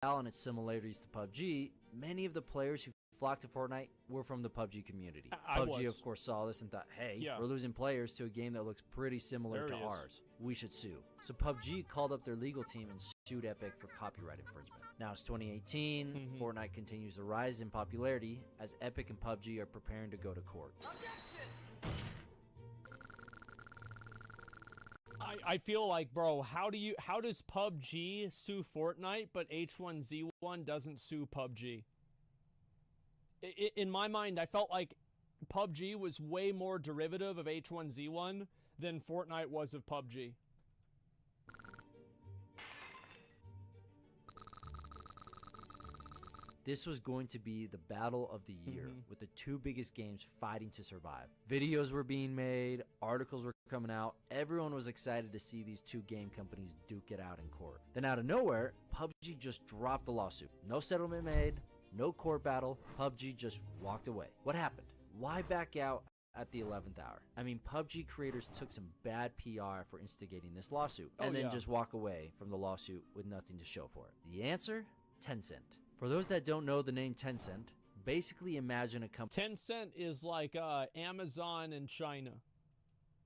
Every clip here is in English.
and its similarities to PUBG, many of the players who flocked to Fortnite were from the PUBG community. PUBG, of course, saw this and thought, hey, we're losing players to a game that looks pretty similar to ours. We should sue. So PUBG called up their legal team and sued Epic for copyright infringement. Now it's 2018. Fortnite continues to rise in popularity as Epic and PUBG are preparing to go to court. I feel like, bro, how does PUBG sue Fortnite, but H1Z1 doesn't sue PUBG? In my mind, I felt like PUBG was way more derivative of H1Z1 than Fortnite was of PUBG. This was going to be the battle of the year, with the two biggest games fighting to survive. Videos were being made, articles were coming out, everyone was excited to see these two game companies duke it out in court. Then out of nowhere, PUBG just dropped the lawsuit. No settlement made, no court battle, PUBG just walked away. What happened? Why back out at the 11th hour? I mean, PUBG creators took some bad PR for instigating this lawsuit, and then just walk away from the lawsuit with nothing to show for it. The answer? Tencent. For those that don't know the name Tencent, basically imagine a company. Tencent is like Amazon in China.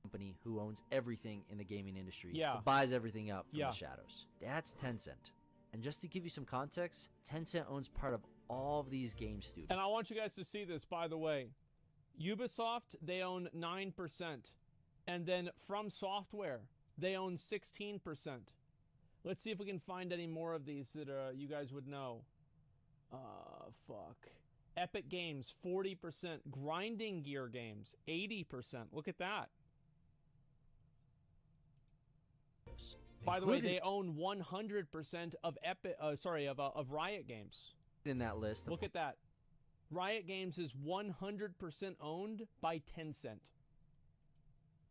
Company who owns everything in the gaming industry, buys everything up from the shadows. That's Tencent. And just to give you some context, Tencent owns part of all of these game studios. And I want you guys to see this, by the way. Ubisoft, they own 9%. And then From Software, they own 16%. Let's see if we can find any more of these that you guys would know. Epic Games, 40%. Grinding Gear Games, 80%. Look at that. By the way, they own 100% of of Riot Games. In that list. Look at that. Riot Games is 100% owned by Tencent.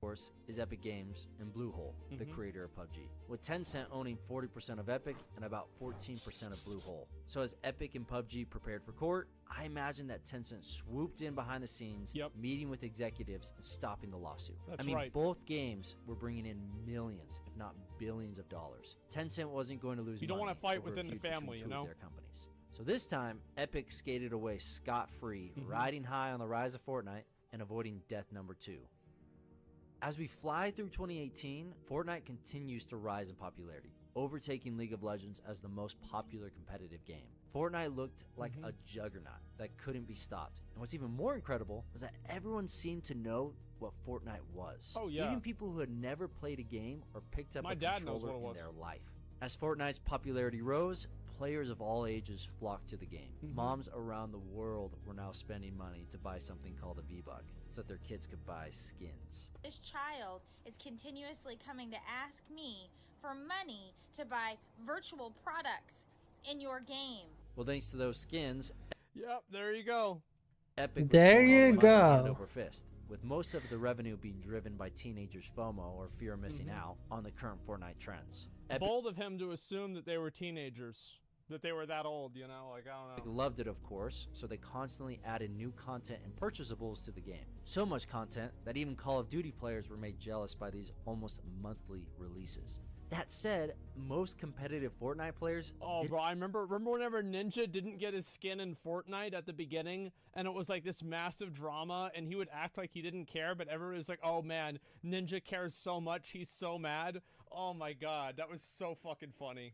Course is Epic Games and Bluehole, the creator of PUBG, with Tencent owning 40% of Epic and about 14% of Bluehole. So as Epic and PUBG prepared for court, I imagine that Tencent swooped in behind the scenes, meeting with executives and stopping the lawsuit. That's I mean, right. Both games were bringing in millions, if not billions of dollars. Tencent wasn't going to lose money. You don't want to fight over within the family, you know? Their companies. So this time, Epic skated away scot-free, riding high on the rise of Fortnite and avoiding death number 2. As we fly through 2018, Fortnite continues to rise in popularity, overtaking League of Legends as the most popular competitive game. Fortnite looked like a juggernaut that couldn't be stopped. And what's even more incredible was that everyone seemed to know what Fortnite was. Oh yeah. Even people who had never played a game or picked up a controller in their life. As Fortnite's popularity rose, players of all ages flocked to the game. Moms around the world were now spending money to buy something called a V-Buck, so that their kids could buy skins. This child is continuously coming to ask me for money to buy virtual products in your game. Well, thanks to those skins, yep, there you go. Epic there you go. Hand over fist, with most of the revenue being driven by teenagers' FOMO or fear of missing out on the current Fortnite trends. Bold of him to assume that they were teenagers. That they were that old, you know, like, I don't know. Epic loved it, of course, so they constantly added new content and purchasables to the game. So much content that even Call of Duty players were made jealous by these almost monthly releases. That said, most competitive Fortnite players... bro, I remember whenever Ninja didn't get his skin in Fortnite at the beginning, and it was like this massive drama, and he would act like he didn't care, but everybody was like, oh man, Ninja cares so much, he's so mad. Oh my god, that was so fucking funny.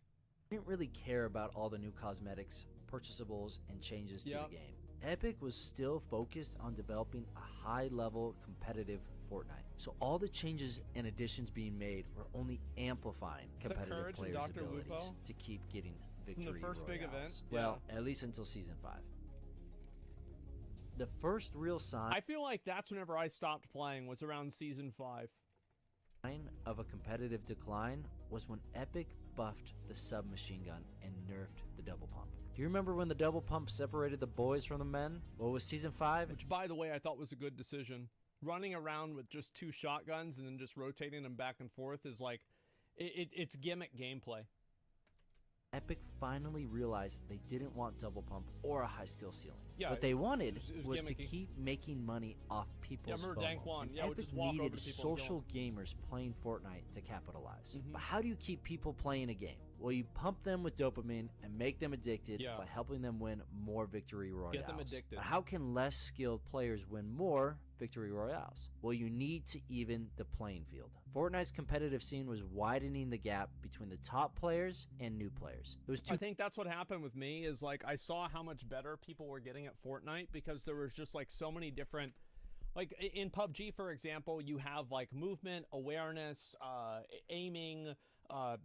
Didn't really care about all the new cosmetics, purchasables, and changes to the game. Epic was still focused on developing a high-level competitive Fortnite. So all the changes and additions being made were only amplifying competitive players' abilities to keep getting victory From the first big event? Well, at least until Season 5. The first real sign... I feel like that's whenever I stopped playing, was around Season 5. ...of a competitive decline was when Epic buffed the submachine gun and nerfed the double pump. Do you remember when the double pump separated the boys from the men? Well, with Season 5... Which, by the way, I thought was a good decision. Running around with just 2 shotguns and then just rotating them back and forth is like... It's gimmick gameplay. Epic finally realized they didn't want double pump or a high skill ceiling. Yeah, what they wanted was to gimmicky. keep making money off people's remember FOMO. Dankwan. And Yeah, we Epic just walk over needed to people and social gamers playing Fortnite to capitalize. Mhm. But how do you keep people playing a game? Well, you pump them with dopamine and make them addicted Yeah. by helping them win more victory royales. Get them addicted. But how can less skilled players win more victory royales? Well, you need to even the playing field. Fortnite's competitive scene was widening the gap between the top players and new players. It was I think that's what happened with me is like I saw how much better people were getting at Fortnite because there was just like so many different, like in PUBG, for example, you have like movement, awareness, aiming,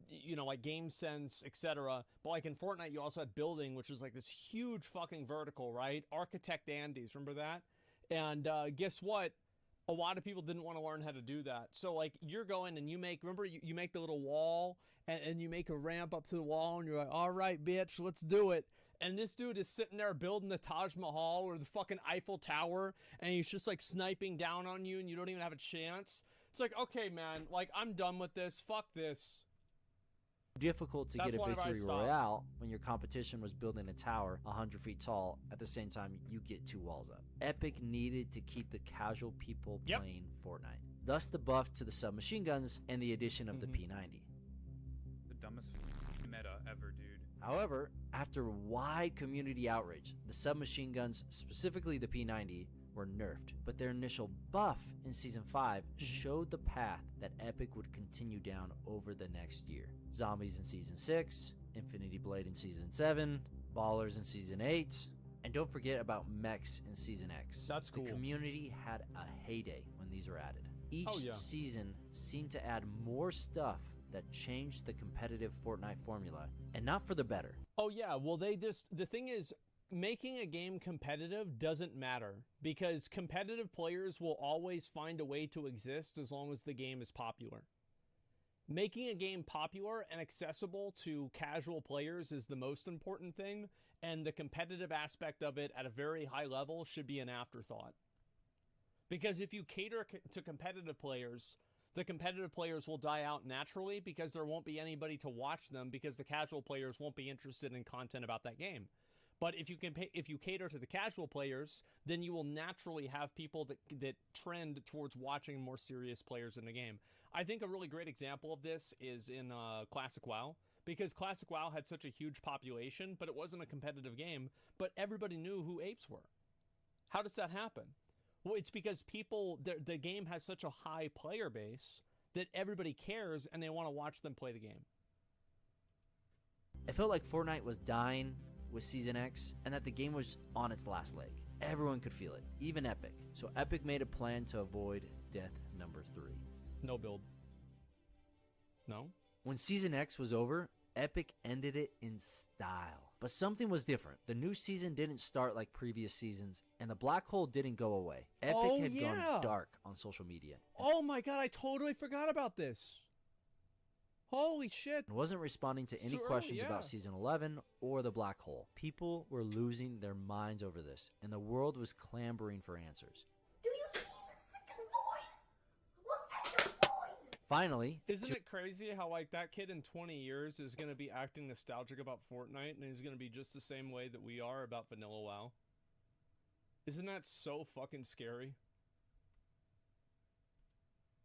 you know, like game sense, etc. But like in Fortnite, you also had building, which is like this huge fucking vertical, right? Architect Andes, remember that? And guess what? A lot of people didn't want to learn how to do that. So like you're going and you make, remember you make the little wall and you make a ramp up to the wall and you're like, all right, bitch, let's do it. And this dude is sitting there building the Taj Mahal or the fucking Eiffel Tower and he's just like sniping down on you and you don't even have a chance. It's like, okay, man, like I'm done with this. Fuck this. difficult to That's get a why I victory stopped. royale when your competition was building a tower 100 feet tall at the same time you get 2 walls up. Epic needed to keep the casual people Yep. playing Fortnite. Thus the buff to the submachine guns and the addition of the P90. The dumbest meta ever, dude. However, after wide community outrage, the submachine guns, specifically the P90, were nerfed, but their initial buff in Season 5 showed the path that Epic would continue down over the next year. Zombies in Season 6, Infinity Blade in Season 7, Ballers in Season 8, and don't forget about mechs in Season X. That's cool. The community had a heyday when these were added. Each Oh, yeah. season seemed to add more stuff that changed the competitive Fortnite formula, and not for the better. Oh yeah, well the thing is, making a game competitive doesn't matter because competitive players will always find a way to exist as long as the game is popular. Making a game popular and accessible to casual players is the most important thing, and the competitive aspect of it at a very high level should be an afterthought. Because if you cater to competitive players, the competitive players will die out naturally because there won't be anybody to watch them because the casual players won't be interested in content about that game. But if you cater to the casual players, then you will naturally have people that trend towards watching more serious players in the game. I think a really great example of this is in Classic WoW, because Classic WoW had such a huge population, but it wasn't a competitive game, but everybody knew who apes were. How does that happen? Well, it's because the game has such a high player base that everybody cares and they want to watch them play the game. It felt like Fortnite was dying with Season X and that the game was on its last leg. Everyone could feel it, even Epic. So Epic made a plan to avoid death number 3. No build. No? When Season X was over, Epic ended it in style. But something was different. The new season didn't start like previous seasons, and the black hole didn't go away. Epic had gone dark on social media. Oh my god, I totally forgot about this. Holy shit. And wasn't responding to It's any too early, questions yeah. about Season 11 or the black hole. People were losing their minds over this, and the world was clamoring for answers. Do you see this freaking void? Look at the void! Finally, Isn't it crazy how like that kid in 20 years is going to be acting nostalgic about Fortnite and he's going to be just the same way that we are about Vanilla WoW? Isn't that so fucking scary?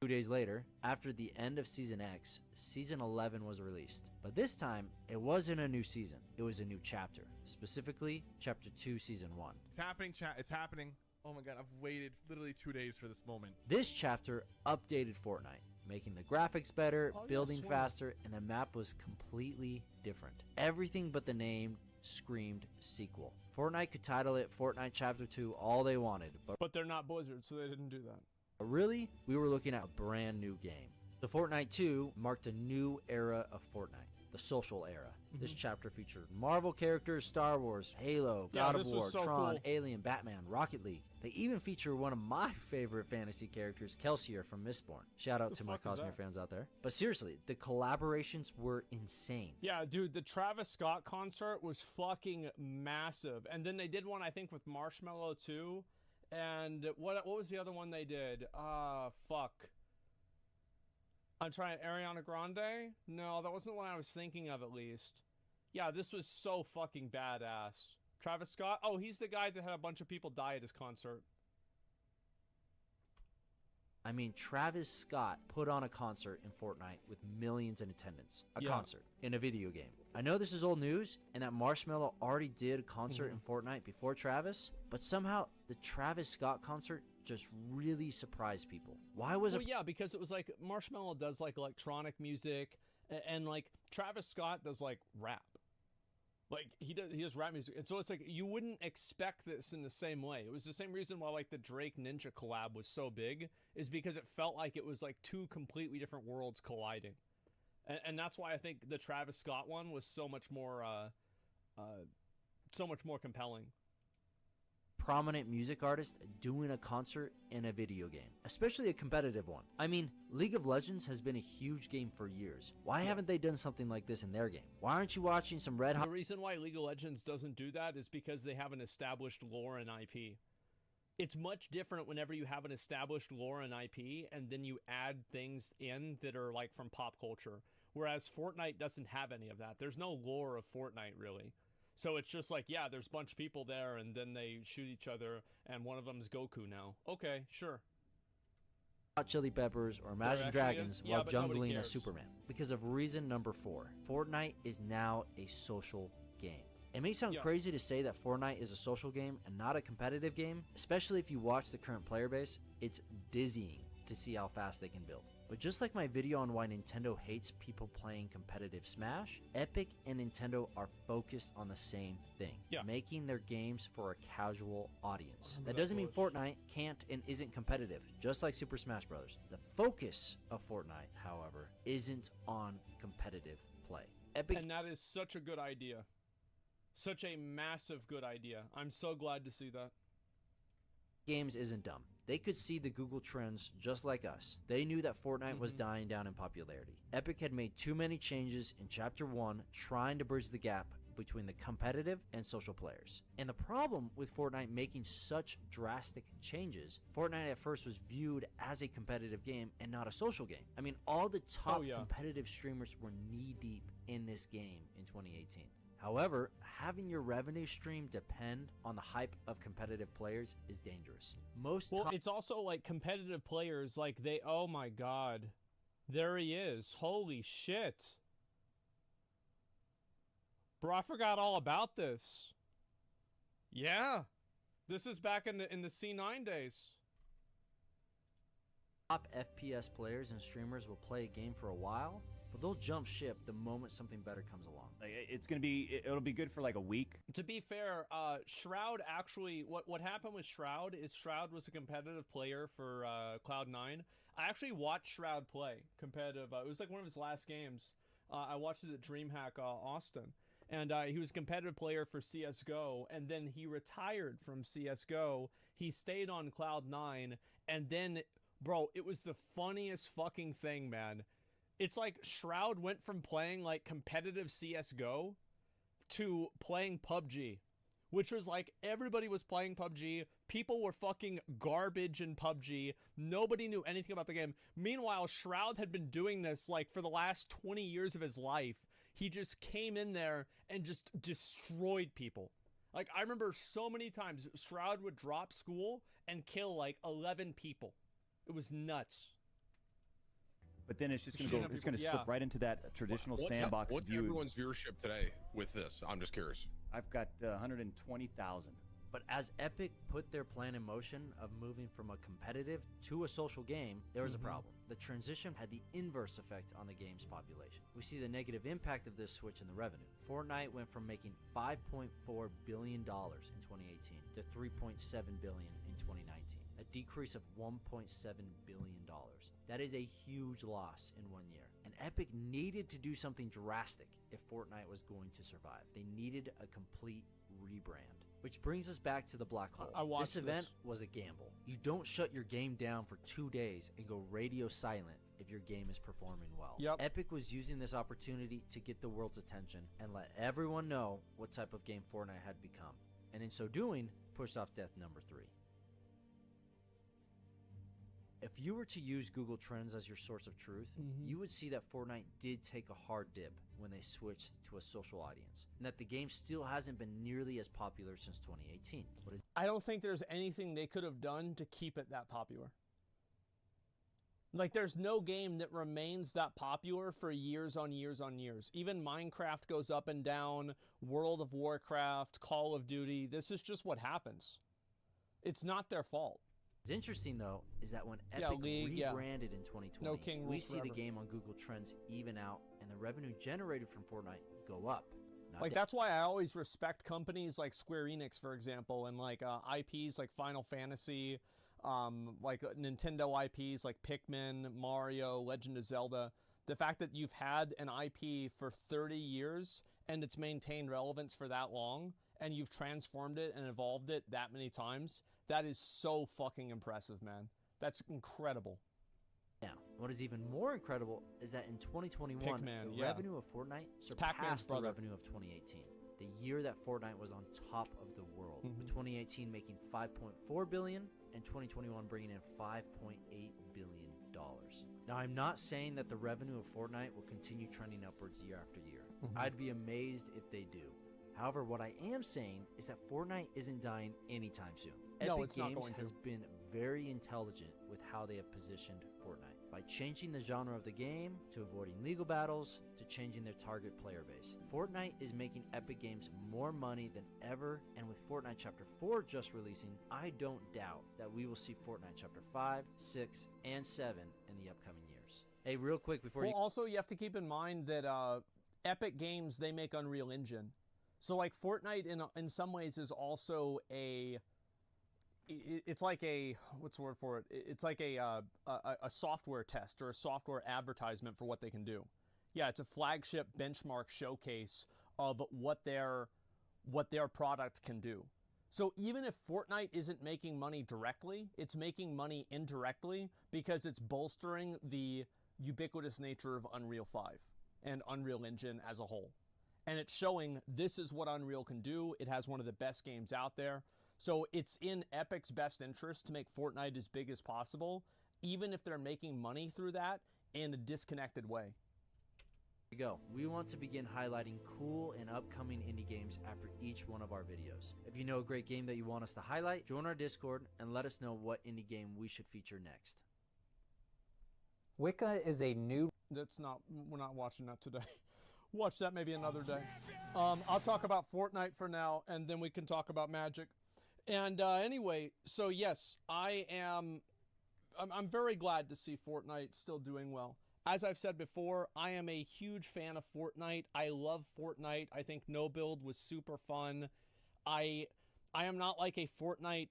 2 days later, after the end of Season X, Season 11 was released. But this time, it wasn't a new season. It was a new chapter. Specifically, Chapter 2, Season 1. It's happening, chat. It's happening. Oh my god, I've waited literally 2 days for this moment. This chapter updated Fortnite, making the graphics better, Oh, yeah, building swear. faster, and the map was completely different. Everything but the name screamed sequel. Fortnite could title it Fortnite Chapter 2 all they wanted, but But they're not Blizzard, so they didn't do that. really, we were looking at a brand new game. The Fortnite 2 marked a new era of Fortnite, the social era. This chapter featured Marvel characters, Star Wars, Halo, Yeah, God of this War, was so Tron, cool. Alien, Batman, Rocket League. They even feature one of my favorite fantasy characters, Kelsier from Mistborn. Shout out The to my fuck is Cosmere that? fans out there. But seriously, the collaborations were insane. Yeah, dude, the Travis Scott concert was fucking massive. And then they did one, I think, with Marshmello too. And what was the other one they did? Fuck. I'm trying Ariana Grande? No, that wasn't the one I was thinking of at least. Yeah, this was so fucking badass. Travis Scott? Oh, he's the guy that had a bunch of people die at his concert. I mean, Travis Scott put on a concert in Fortnite with millions in attendance. A concert in a video game. I know this is old news, and that Marshmello already did a concert in Fortnite before Travis, but somehow the Travis Scott concert just really surprised people. Why was it? Well, yeah, because it was like Marshmello does like electronic music, and like Travis Scott does like rap. Like he does rap music, and so it's like you wouldn't expect this in the same way. It was the same reason why like the Drake Ninja collab was so big, is because it felt like it was like two completely different worlds colliding, and that's why I think the Travis Scott one was so much more compelling. Prominent music artist doing a concert in a video game, especially a competitive one. I mean, League of Legends has been a huge game for years. Why haven't they done something like this in their game? Why aren't you watching some Red Hot? The reason why League of Legends doesn't do that is because they have an established lore and IP. It's much different whenever you have an established lore and IP and then you add things in that are like from pop culture. Whereas Fortnite doesn't have any of that. There's no lore of Fortnite really. So it's just like, yeah, there's a bunch of people there, and then they shoot each other, and one of them's Goku now. Okay, sure. Hot Chili Peppers or Imagine Dragons while jungling a Superman. Because of reason number 4, Fortnite is now a social game. It may sound crazy to say that Fortnite is a social game and not a competitive game, especially if you watch the current player base. It's dizzying to see how fast they can build. But just like my video on why Nintendo hates people playing competitive Smash, Epic and Nintendo are focused on the same thing, making their games for a casual audience. That doesn't mean Fortnite can't and isn't competitive, just like Super Smash Bros. The focus of Fortnite, however, isn't on competitive play. And that is such a good idea. Such a massive good idea. I'm so glad to see that. Games isn't dumb. They could see the Google trends just like us. They knew that Fortnite was dying down in popularity. Epic had made too many changes in Chapter 1 trying to bridge the gap between the competitive and social players. And the problem with Fortnite making such drastic changes, Fortnite at first was viewed as a competitive game and not a social game. I mean, all the top competitive streamers were knee-deep in this game in 2018. However, having your revenue stream depend on the hype of competitive players is dangerous. It's also like competitive players, like oh my god, there he is. Holy shit. Bro, I forgot all about this. Yeah. This is back in the C9 days. Top FPS players and streamers will play a game for a while, but they'll jump ship the moment something better comes along. It'll be good for like a week. To be fair, Shroud actually, what happened with Shroud is Shroud was a competitive player for Cloud9. I actually watched Shroud play competitive. It was like one of his last games. I watched it at DreamHack Austin. And he was a competitive player for CSGO, and then he retired from CSGO. He stayed on Cloud9, and then, bro, it was the funniest fucking thing, man. It's like Shroud went from playing like competitive CSGO to playing PUBG, which was like everybody was playing PUBG. People were fucking garbage in PUBG. Nobody knew anything about the game. Meanwhile, Shroud had been doing this like for the last 20 years of his life. He just came in there and just destroyed people. Like, I remember so many times Shroud would drop school and kill like 11 people. It was nuts. But then it's just going to slip right into that traditional sandbox what's view. Everyone's viewership today with this? I'm just curious. I've got 120,000. But as Epic put their plan in motion of moving from a competitive to a social game, there was a problem. The transition had the inverse effect on the game's population. We see the negative impact of this switch in the revenue. Fortnite went from making $5.4 billion in 2018 to $3.7 billion in 2019, a decrease of $1.7 billion. That is a huge loss in 1 year. And Epic needed to do something drastic if Fortnite was going to survive. They needed a complete rebrand. Which brings us back to the black hole. This event was a gamble. You don't shut your game down for 2 days and go radio silent if your game is performing well. Epic was using this opportunity to get the world's attention and let everyone know what type of game Fortnite had become. And in so doing, pushed off death number 3. If you were to use Google Trends as your source of truth, you would see that Fortnite did take a hard dip when they switched to a social audience, and that the game still hasn't been nearly as popular since 2018. I don't think there's anything they could have done to keep it that popular. Like, there's no game that remains that popular for years on years on years. Even Minecraft goes up and down, World of Warcraft, Call of Duty. This is just what happens. It's not their fault. What's interesting, though, is that when Epic rebranded in 2020, No king rule we see the forever. game on Google Trends even out and the revenue generated from Fortnite go up. not Like, down. that's why I always respect companies like Square Enix, for example, and like IPs like Final Fantasy, like Nintendo IPs like Pikmin, Mario, Legend of Zelda. The fact that you've had an IP for 30 years and it's maintained relevance for that long, and you've transformed it and evolved it that many times, that is so fucking impressive, man. That's incredible. Now, what is even more incredible is that in 2021, Pikmin, the revenue of Fortnite Pac-Man's surpassed the brother. revenue of 2018, the year that Fortnite was on top of the world, with 2018 making $5.4 billion and 2021 bringing in $5.8 billion. Now, I'm not saying that the revenue of Fortnite will continue trending upwards year after year. I'd be amazed if they do. However, what I am saying is that Fortnite isn't dying anytime soon. No, Epic it's not Games going to. has been very intelligent with how they have positioned Fortnite, by changing the genre of the game, to avoiding legal battles, to changing their target player base. Fortnite is making Epic Games more money than ever, and with Fortnite Chapter 4 just releasing, I don't doubt that we will see Fortnite Chapter 5, 6, and 7 in the upcoming years. Hey, real quick before Well, also, you have to keep in mind that Epic Games, they make Unreal Engine. So, like, Fortnite in some ways is also it's like a, what's the word for it? It's like a software test or a software advertisement for what they can do. Yeah, it's a flagship benchmark showcase of what their product can do. So even if Fortnite isn't making money directly, it's making money indirectly because it's bolstering the ubiquitous nature of Unreal 5 and Unreal Engine as a whole. And it's showing this is what Unreal can do. It has one of the best games out there. So it's in Epic's best interest to make Fortnite as big as possible, even if they're making money through that in a disconnected way. we go. We want to begin highlighting cool and upcoming indie games after each one of our videos. If you know a great game that you want us to highlight, join our Discord and let us know what indie game we should feature next. Wicca is a new... We're not watching that today. Watch that maybe another day. I'll talk about Fortnite for now, and then we can talk about Magic. And anyway, so yes, I'm very glad to see Fortnite still doing well. As I've said before, I am a huge fan of Fortnite. I love Fortnite. I think No Build was super fun. I am not like a Fortnite,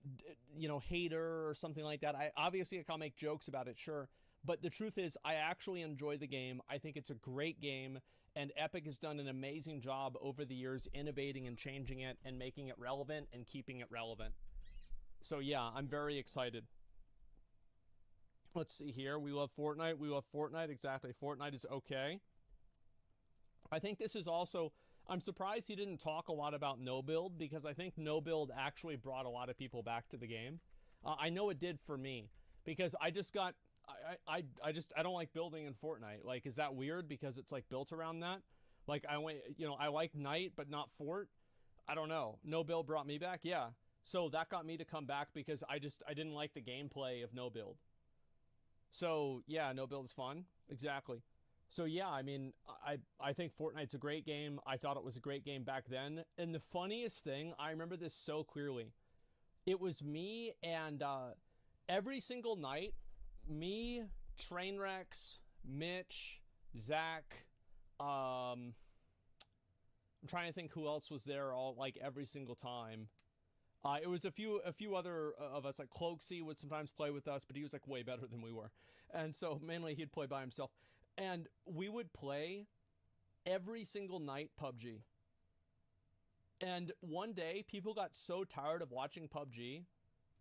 hater or something like that. Obviously I can't make jokes about it, sure. But the truth is, I actually enjoy the game. I think it's a great game, and Epic has done an amazing job over the years innovating and changing it and making it relevant and keeping it relevant. So yeah, I'm very excited. Let's see here. We love Fortnite. We love Fortnite. Exactly. Fortnite is okay. I think this is also... I'm surprised he didn't talk a lot about No Build, because I think No Build actually brought a lot of people back to the game. I know it did for me, because I just got... I don't like building in Fortnite. Like, is that weird because it's like built around that? Like, I like Night but not Fort. I don't know. No Build brought me back. Yeah. So that got me to come back because I didn't like the gameplay of No Build. So yeah, No Build is fun. Exactly. So yeah, I mean, I think Fortnite's a great game. I thought it was a great game back then. And the funniest thing, I remember this so clearly. It was me and every single night, me, Trainwrecks, Mitch, Zach, I'm trying to think who else was there all like every single time. It was a few other of us, like Cloaksy would sometimes play with us, but he was like way better than we were. And so mainly he'd play by himself. And we would play every single night PUBG. And one day people got so tired of watching PUBG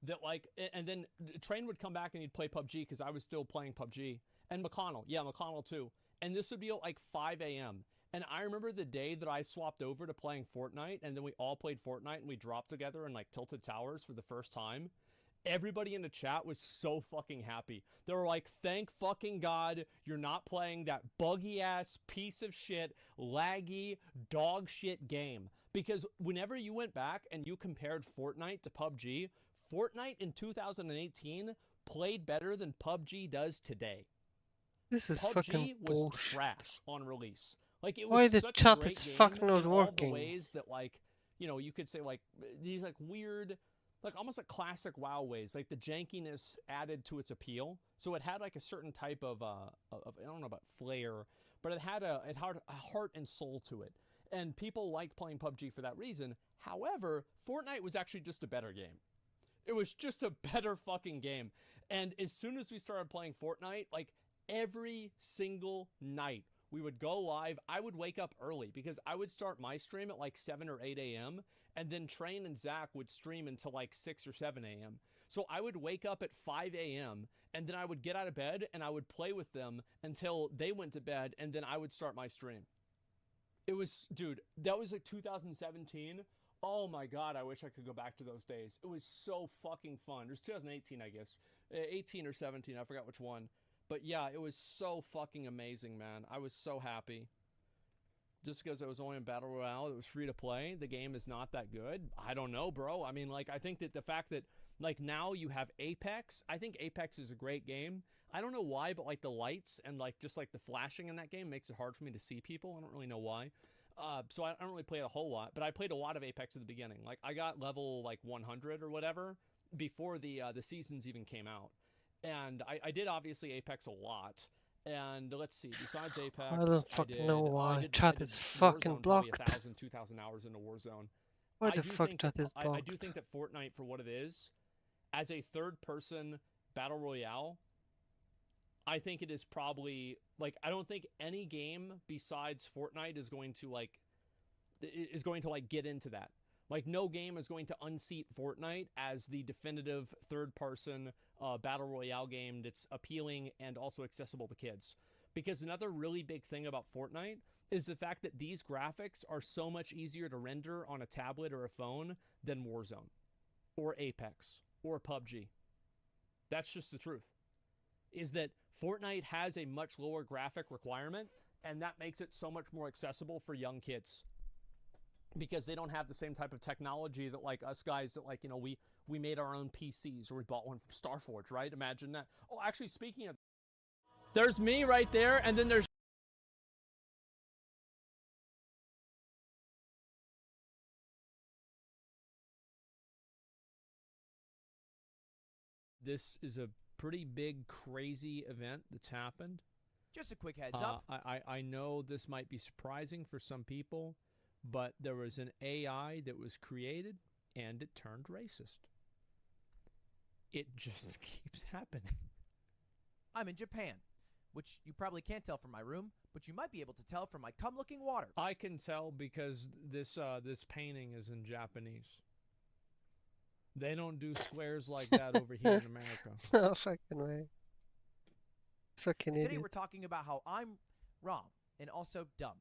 that like, and then Train would come back and he'd play PUBG because I was still playing PUBG. And McConnell, yeah, McConnell too. And this would be at like 5 a.m. And I remember the day that I swapped over to playing Fortnite, and then we all played Fortnite and we dropped together in like Tilted Towers for the first time. Everybody in the chat was so fucking happy. They were like, thank fucking God you're not playing that buggy ass piece of shit, laggy, dog shit game. Because whenever you went back and you compared Fortnite to PUBG, Fortnite in 2018 played better than PUBG does today. This is PUBG fucking was bullshit. trash on release. Like, it was Why the such chat a great is game fucking not in all working? the ways that, like, you know, you could say, like, these, like, weird, like, almost like classic WoW ways. Like, the jankiness added to its appeal. So it had, like, a certain type of I don't know about flair, but it had a heart and soul to it. And people liked playing PUBG for that reason. However, Fortnite was actually just a better game. It was just a better fucking game. And as soon as we started playing Fortnite, like, every single night we would go live. I would wake up early because I would start my stream at like 7 or 8 a.m. and then Train and Zach would stream until like 6 or 7 a.m. So I would wake up at 5 a.m. and then I would get out of bed and I would play with them until they went to bed, and then I would start my stream. It was, dude, that was like 2017. Oh my God, I wish I could go back to those days. It was so fucking fun. It was 2018, I guess. 18 or 17, I forgot which one. But yeah, it was so fucking amazing, man. I was so happy. Just because it was only in Battle Royale, it was free to play, the game is not that good. I don't know, bro. I mean, like, I think that the fact that, like, now you have Apex, I think Apex is a great game. I don't know why, but, like, the lights and, like, just, like, the flashing in that game makes it hard for me to see people. I don't really know why. So I don't really play it a whole lot, but I played a lot of Apex at the beginning. Like, I got level, like, 100 or whatever before the seasons even came out. And I did, obviously, Apex a lot. And let's see, besides Apex, I don't fucking know why. Chat is fucking Warzone, blocked. probably 1,000, 2,000 hours into Warzone. Why the fuck chat is blocked? I do think that Fortnite, for what it is, as a third-person battle royale, I think it is probably, like, I don't think any game besides Fortnite is going to, like, get into that. Like, no game is going to unseat Fortnite as the definitive third-person battle royale game that's appealing and also accessible to kids. Because another really big thing about Fortnite is the fact that these graphics are so much easier to render on a tablet or a phone than Warzone or Apex or PUBG. That's just the truth. Is that Fortnite has a much lower graphic requirement, and that makes it so much more accessible for young kids. Because they don't have the same type of technology that, like, us guys that, like, you know, we made our own PCs, or we bought one from Starforge, right? Imagine that. Oh, actually, speaking of, there's me right there, and then there's this is a pretty big, crazy event that's happened. Just a quick heads up. I know this might be surprising for some people, but there was an AI that was created, and it turned racist. It just keeps happening. I'm in Japan, which you probably can't tell from my room, but you might be able to tell from my cum-looking water. I can tell because this painting is in Japanese. They don't do squares like that over here in America. No fucking way. Fucking Today idiot. we're talking about how I'm wrong and also dumb.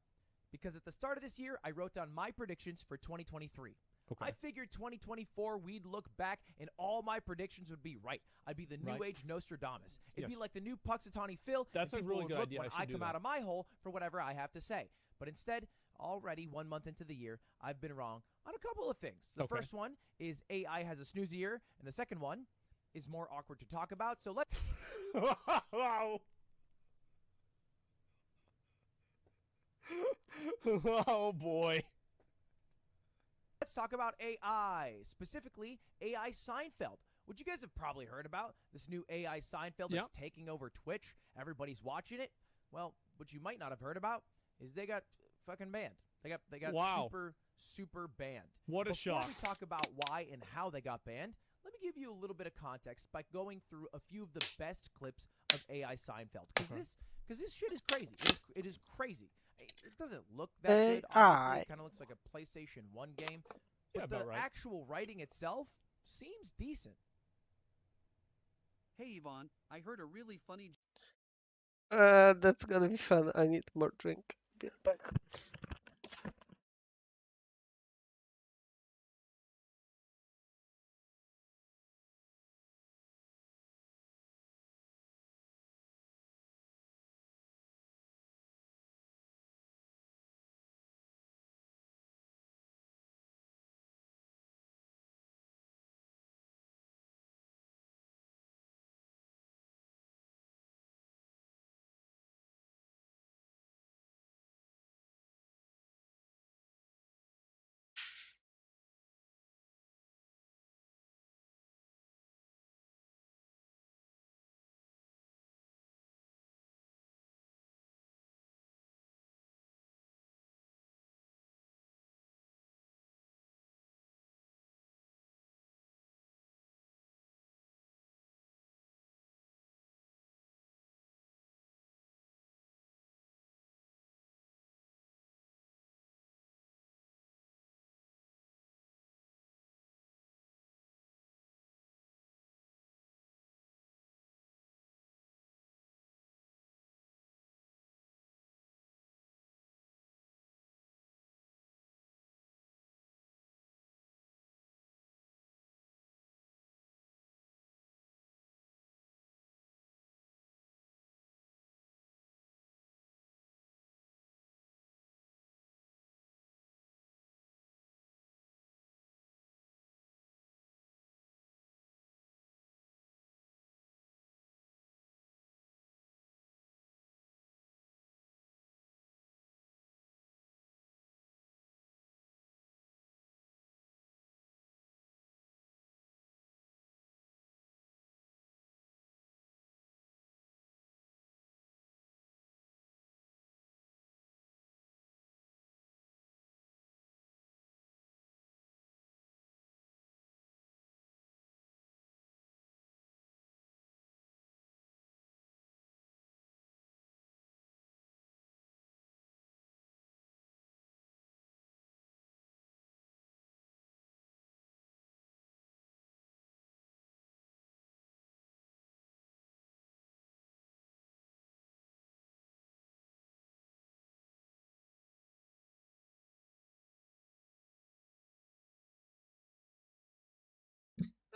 Because at the start of this year, I wrote down my predictions for 2023. Okay. I figured 2024, we'd look back and all my predictions would be right. I'd be the new age Nostradamus. It'd be like the new Puxatawny Phil. That's a really good idea. When I come out of my hole for whatever I have to say. But instead, already 1 month into the year, I've been wrong on a couple of things. The first one is AI has a snoozier, and the second one is more awkward to talk about. So let's... Wow. Oh boy. Let's talk about AI, specifically AI Seinfeld, which you guys have probably heard about. This new AI Seinfeld that's taking over Twitch. Everybody's watching it. Well, what you might not have heard about is they got fucking banned. They got super banned. What a shock. Before we talk about why and how they got banned, let me give you a little bit of context by going through a few of the best clips of AI Seinfeld. Because this shit is crazy. It is crazy. It doesn't look that good. Obviously, it kind of looks like a PlayStation 1 game. But the actual writing itself seems decent. Hey, Yvonne, I heard a really funny... That's gonna be fun. I need more drink. Be right back.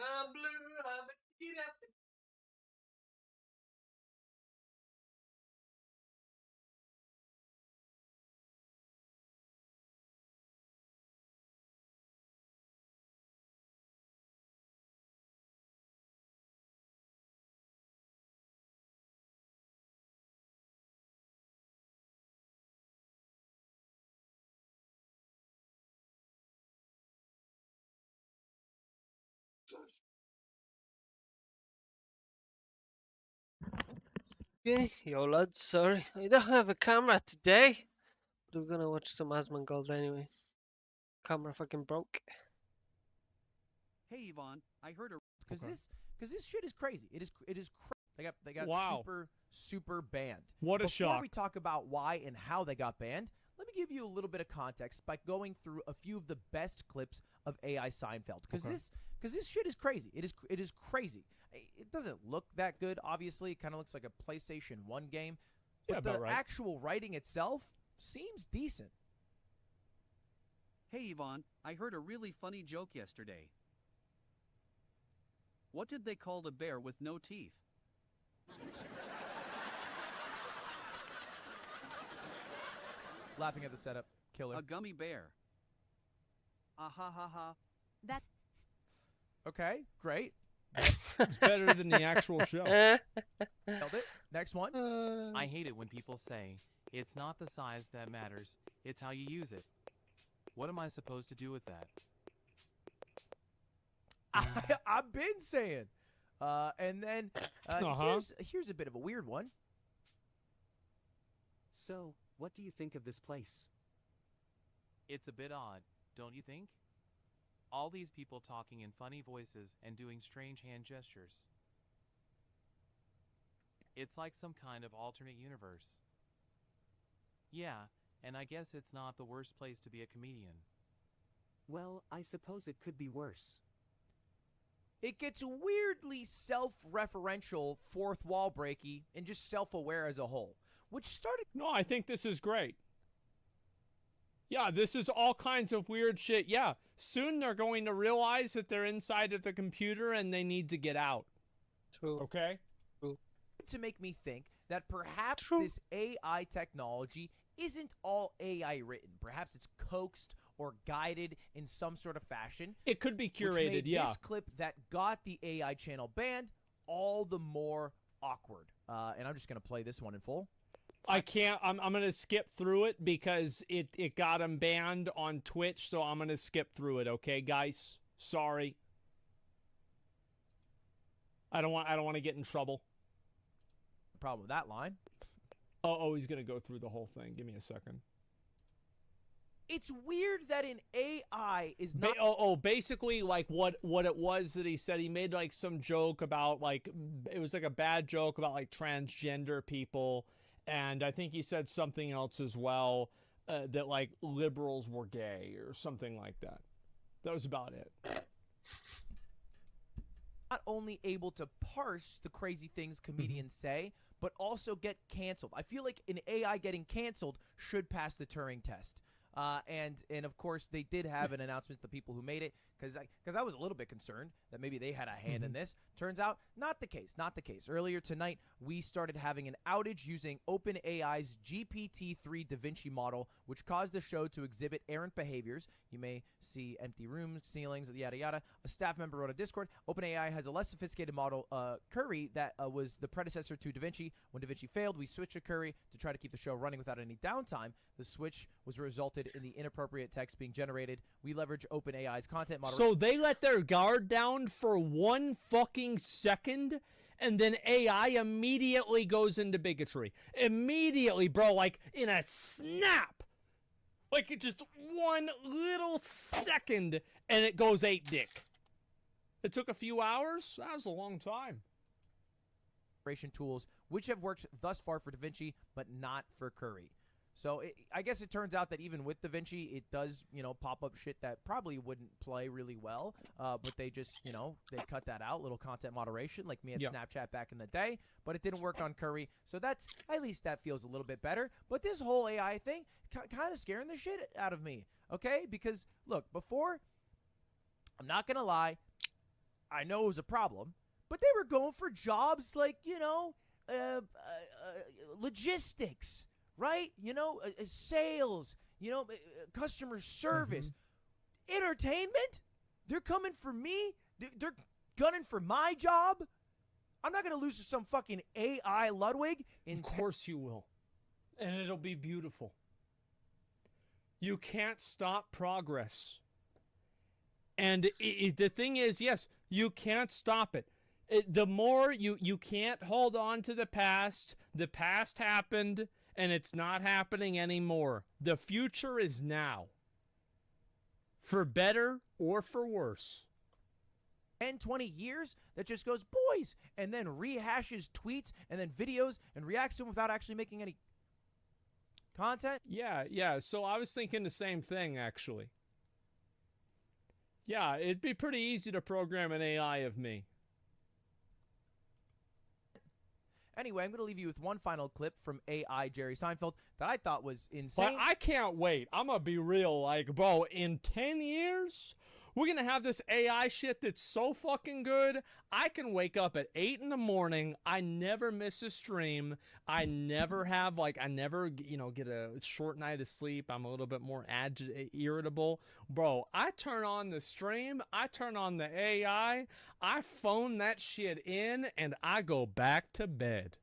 I'm blue, I'm get up. Okay, yo lads, sorry. I don't have a camera today. But we're gonna watch some Asmongold anyway. Camera fucking broke. Hey Yvonne, I heard a because this shit is crazy. It is they got Wow. super banned. What a Before shock. we talk about why and how they got banned, let me give you a little bit of context by going through a few of the best clips of AI Seinfeld because this shit is crazy. It is crazy. It doesn't look that good. Obviously, it kind of looks like a PlayStation 1 game, but Yeah, the about right. actual writing itself seems decent. Hey Yvonne, I heard a really funny joke yesterday. What did they call the bear with no teeth? Laughing at the setup, killer. A gummy bear. Ah ha ha ha. That Okay, great. It's better than the actual show. Nailed it. Next one. I hate it when people say, it's not the size that matters, it's how you use it. What am I supposed to do with that? I've been saying. And then here's a bit of a weird one. So, what do you think of this place? It's a bit odd, don't you think? All these people talking in funny voices and doing strange hand gestures. It's like some kind of alternate universe. Yeah, and I guess it's not the worst place to be a comedian. Well, I suppose it could be worse. It gets weirdly self-referential, fourth wall breaky, and just self-aware as a whole, which started. No, I think this is great. Yeah, this is all kinds of weird shit. Yeah, soon they're going to realize that they're inside of the computer and they need to get out. True. Okay? True. To make me think that perhaps True. this AI technology isn't all AI written. Perhaps it's coaxed or guided in some sort of fashion. It could be Which curated, made yeah. this clip that got the AI channel banned all the more awkward. And I'm just going to play this one in full. I can't. I'm going to skip through it because it got him banned on Twitch, so I'm going to skip through it, okay, guys? Sorry. I don't want to get in trouble. The problem with that line. Oh, he's going to go through the whole thing. Give me a second. It's weird that an AI is not. Basically, like what it was that he said. He made like some joke about like it was like a bad joke about like transgender people, and I think he said something else as well that like liberals were gay or something like that. That was about it. Not only able to parse the crazy things comedians say, but also get canceled. I feel like an AI getting canceled should pass the Turing test. And of course they did have an announcement to the people who made it because I was a little bit concerned that maybe they had a hand in this. Turns out not the case. Earlier tonight we started having an outage using OpenAI's GPT-3 Da Vinci model, which caused the show to exhibit errant behaviors. You may see empty rooms, ceilings, yada yada. A staff member wrote a Discord. OpenAI has a less sophisticated model, Curry, that was the predecessor to Da Vinci. When Da Vinci failed, we switched to Curry to try to keep the show running without any downtime. The switch was resulted in the inappropriate text being generated. We leverage OpenAI's content model. So they let their guard down for 1 fucking second, and then AI immediately goes into bigotry. Immediately, bro, like in a snap. Like it just 1 little second, and it goes 8-dick. It took a few hours? That was a long time. Tools, which have worked thus far for Da Vinci, but not for Curry. So I guess it turns out that even with Da Vinci, it does, pop up shit that probably wouldn't play really well. But they just, they cut that out, little content moderation, like me at Snapchat back in the day. But it didn't work on Curry. So that's, at least that feels a little bit better. But this whole AI thing, kind of scaring the shit out of me. Okay? Because, look, before, I'm not going to lie, I know it was a problem, but they were going for jobs like, logistics, right? Sales, customer service, entertainment. They're coming for me. They're gunning for my job. I'm not going to lose to some fucking AI Ludwig. Of course you will. And it'll be beautiful. You can't stop progress. And the thing is, yes, you can't stop it. The more you can't hold on to the past happened, and it's not happening anymore. The future is now. For better or for worse. 10, 20 years that just goes, boys, and then rehashes tweets and then videos and reacts to them without actually making any content? Yeah. So I was thinking the same thing, actually. Yeah, it'd be pretty easy to program an AI of me. Anyway, I'm going to leave you with one final clip from AI Jerry Seinfeld that I thought was insane. But I can't wait. I'm going to be real, bro, in 10 years, we're going to have this AI shit that's so fucking good. I can wake up at 8 in the morning. I never miss a stream. I never have, get a short night of sleep. I'm a little bit more irritable. Bro, I turn on the stream. I turn on the AI. I phone that shit in, and I go back to bed.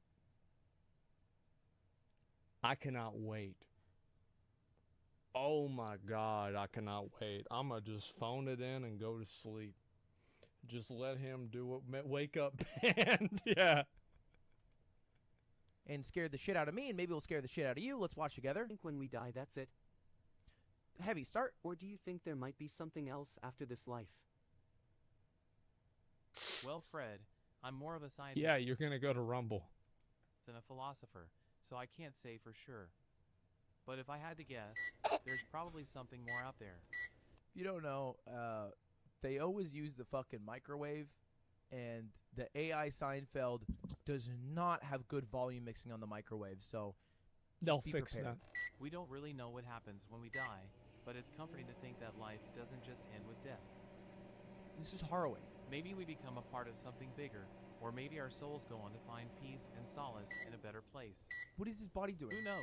I cannot wait. Oh my God, I cannot wait. I'm going to just phone it in and go to sleep. Just let him do it. Wake up band. Yeah. And scared the shit out of me, and maybe it'll scare the shit out of you. Let's watch together. I think when we die, that's it. Heavy start. Or do you think there might be something else after this life? Well, Fred, I'm more of a scientist Yeah, you're going to go to Rumble. than a philosopher, so I can't say for sure. But if I had to guess, there's probably something more out there. If you don't know, they always use the fucking microwave, and the AI Seinfeld does not have good volume mixing on the microwave, so they'll be fix prepared. that. We don't really know what happens when we die, but it's comforting to think that life doesn't just end with death. This is harrowing. Maybe we become a part of something bigger, or maybe our souls go on to find peace and solace in a better place. What is his body doing? Who knows?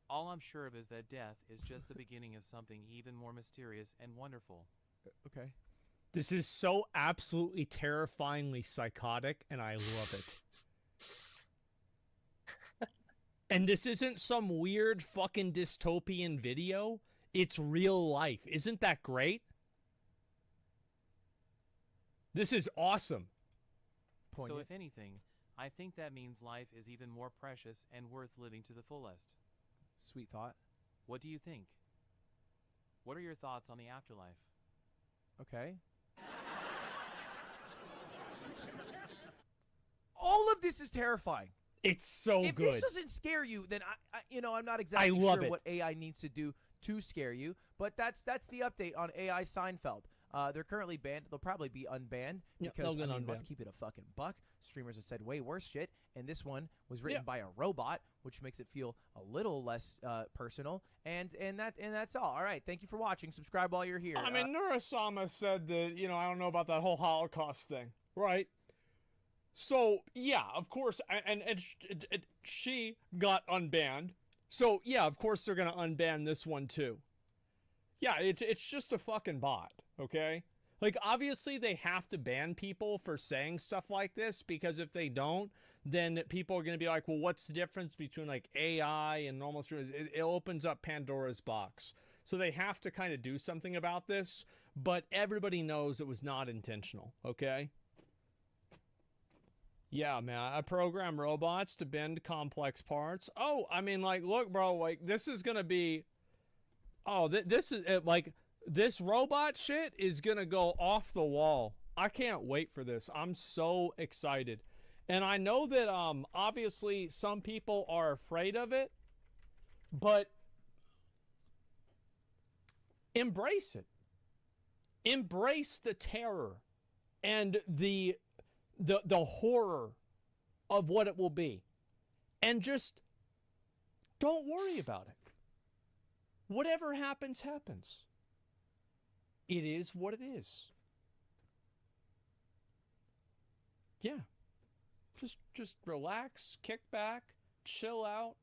All I'm sure of is that death is just the beginning of something even more mysterious and wonderful. Okay. This is so absolutely terrifyingly psychotic, and I love it. And this isn't some weird fucking dystopian video. It's real life. Isn't that great? This is awesome. So if anything, I think that means life is even more precious and worth living to the fullest. Sweet thought. What do you think? What are your thoughts on the afterlife? Okay. All of this is terrifying. It's so if good. If this doesn't scare you, then I'm not exactly sure what AI needs to do to scare you. But that's the update on AI Seinfeld. They're currently banned. They'll probably be unbanned because let's keep it a fucking buck. Streamers have said way worse shit, and this one was written by a robot, which makes it feel a little less personal. And that's all. All right, thank you for watching. Subscribe while you're here. I mean, Nurasama said that I don't know about that whole Holocaust thing, right? So yeah, of course, and she got unbanned. So yeah, of course they're gonna unban this one too. Yeah, it's just a fucking bot, okay? Like, obviously they have to ban people for saying stuff like this, because if they don't, then people are going to be like, well, what's the difference between, like, AI and normal streamers? It opens up Pandora's box. So they have to kind of do something about this, but everybody knows it was not intentional, okay? Yeah, man, I program robots to bend complex parts. Oh, I mean, like, look, bro, like, this is going to be... Oh, this is, this robot shit is going to go off the wall. I can't wait for this. I'm so excited. And I know that, obviously, some people are afraid of it, but embrace it. Embrace the terror and the horror of what it will be. And just don't worry about it. Whatever happens, happens. It is what it is. Yeah. Just relax, kick back, chill out,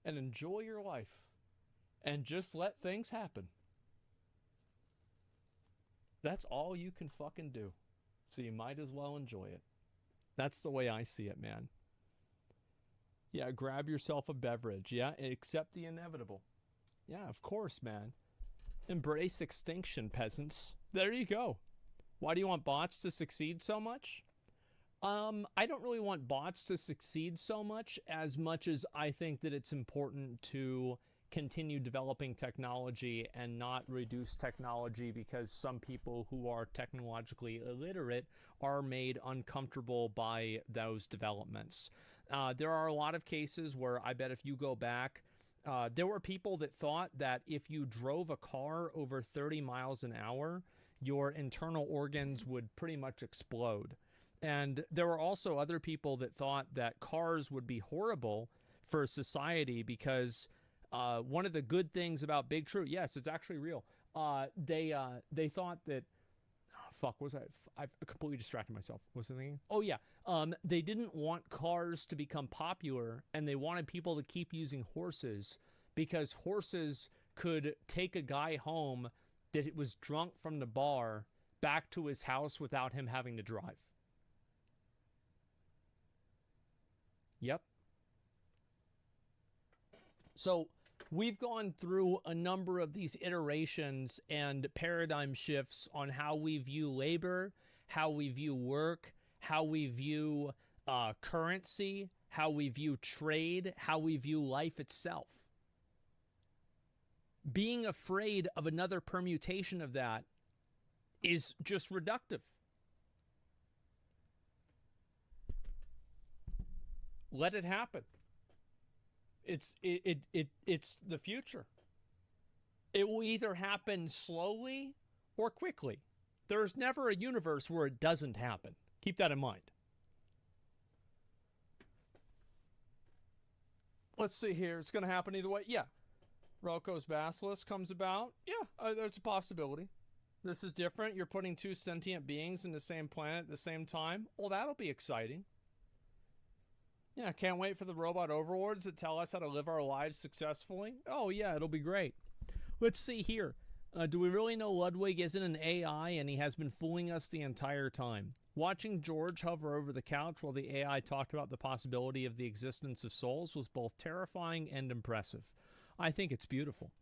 and enjoy your life. And just let things happen. That's all you can fucking do. So you might as well enjoy it. That's the way I see it, man. Yeah, grab yourself a beverage. Yeah, and accept the inevitable. Yeah, of course, man. Embrace extinction, peasants. There you go. Why do you want bots to succeed so much? I don't really want bots to succeed so much as I think that it's important to continue developing technology and not reduce technology because some people who are technologically illiterate are made uncomfortable by those developments. There are a lot of cases where I bet if you go back, there were people that thought that if you drove a car over 30 miles an hour, your internal organs would pretty much explode. And there were also other people that thought that cars would be horrible for society because one of the good things about Big True, yes, it's actually real. They thought that, what was that? I completely distracted myself. What was the thing? Oh yeah, they didn't want cars to become popular, and they wanted people to keep using horses because horses could take a guy home that was drunk from the bar back to his house without him having to drive. Yep. So we've gone through a number of these iterations and paradigm shifts on how we view labor, how we view work, how we view currency, how we view trade, how we view life itself. Being afraid of another permutation of that is just reductive. Let it happen. It's the future. It will either happen slowly or quickly. There's never a universe where it doesn't happen. Keep that in mind. Let's see here. It's going to happen either way. Yeah. Rocco's Basilisk comes about. Yeah, there's a possibility. This is different. You're putting two sentient beings in the same planet at the same time. Well, that'll be exciting. Yeah, can't wait for the robot overlords that tell us how to live our lives successfully. Oh, yeah, it'll be great. Let's see here. Do we really know Ludwig isn't an AI and he has been fooling us the entire time? Watching George hover over the couch while the AI talked about the possibility of the existence of souls was both terrifying and impressive. I think it's beautiful.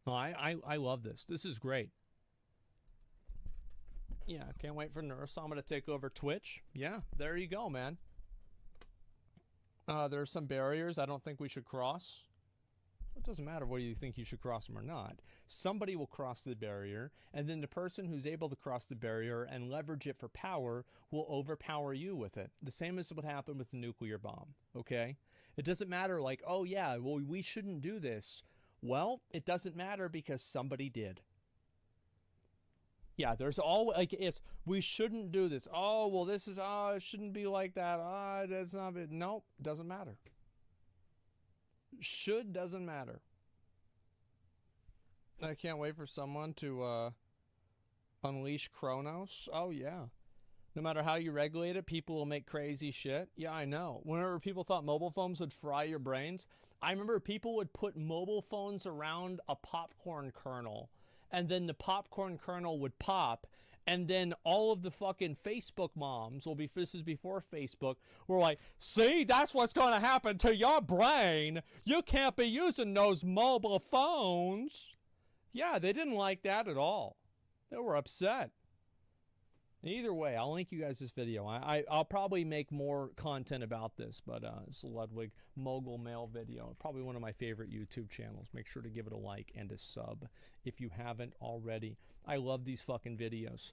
I love this. This is great. Yeah, can't wait for Nurse. I'm going to take over Twitch. Yeah, there you go, man. There are some barriers I don't think we should cross. It doesn't matter whether you think you should cross them or not. Somebody will cross the barrier, and then the person who's able to cross the barrier and leverage it for power will overpower you with it. The same as what happened with the nuclear bomb, okay? It doesn't matter like, oh yeah, well, we shouldn't do this. Well, it doesn't matter because somebody did. Yeah, there's all like it's we shouldn't do this. Oh, well, this is it shouldn't be like that. That's not it. Nope, doesn't matter. Should doesn't matter. I can't wait for someone to unleash Kronos. Oh yeah. No matter how you regulate it, people will make crazy shit. Yeah, I know. Whenever people thought mobile phones would fry your brains, I remember people would put mobile phones around a popcorn kernel. And then the popcorn kernel would pop, and then all of the fucking Facebook moms this is before Facebook, were like, see, that's what's going to happen to your brain. You can't be using those mobile phones. Yeah, they didn't like that at all. They were upset. Either way, I'll link you guys this video. I'll probably make more content about this, but it's a Ludwig Mogul Mail video. Probably one of my favorite YouTube channels. Make sure to give it a like and a sub if you haven't already. I love these fucking videos.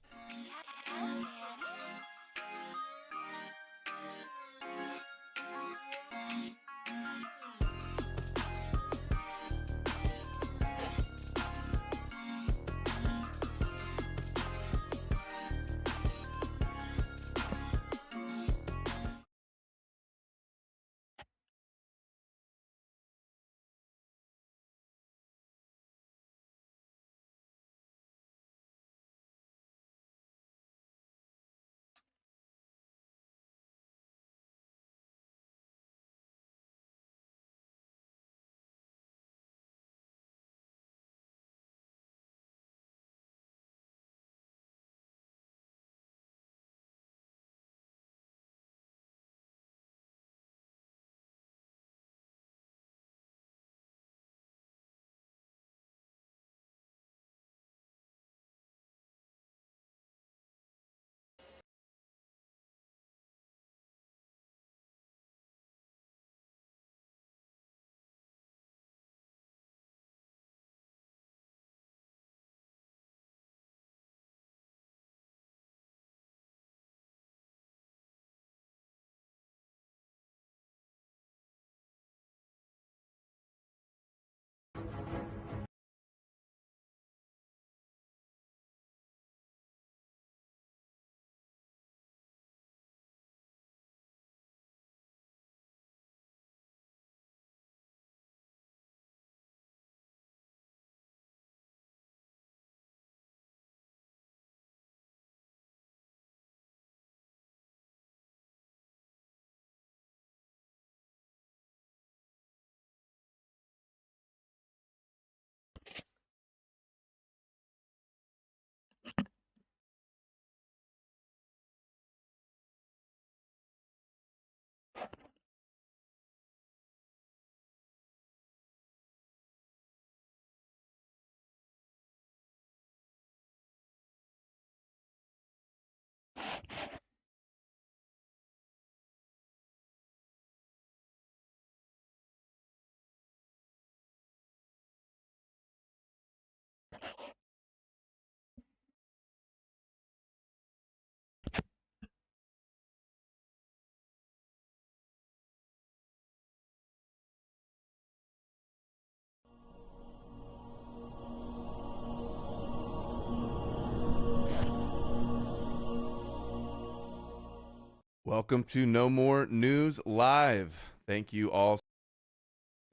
Welcome to No More News Live. Thank you all.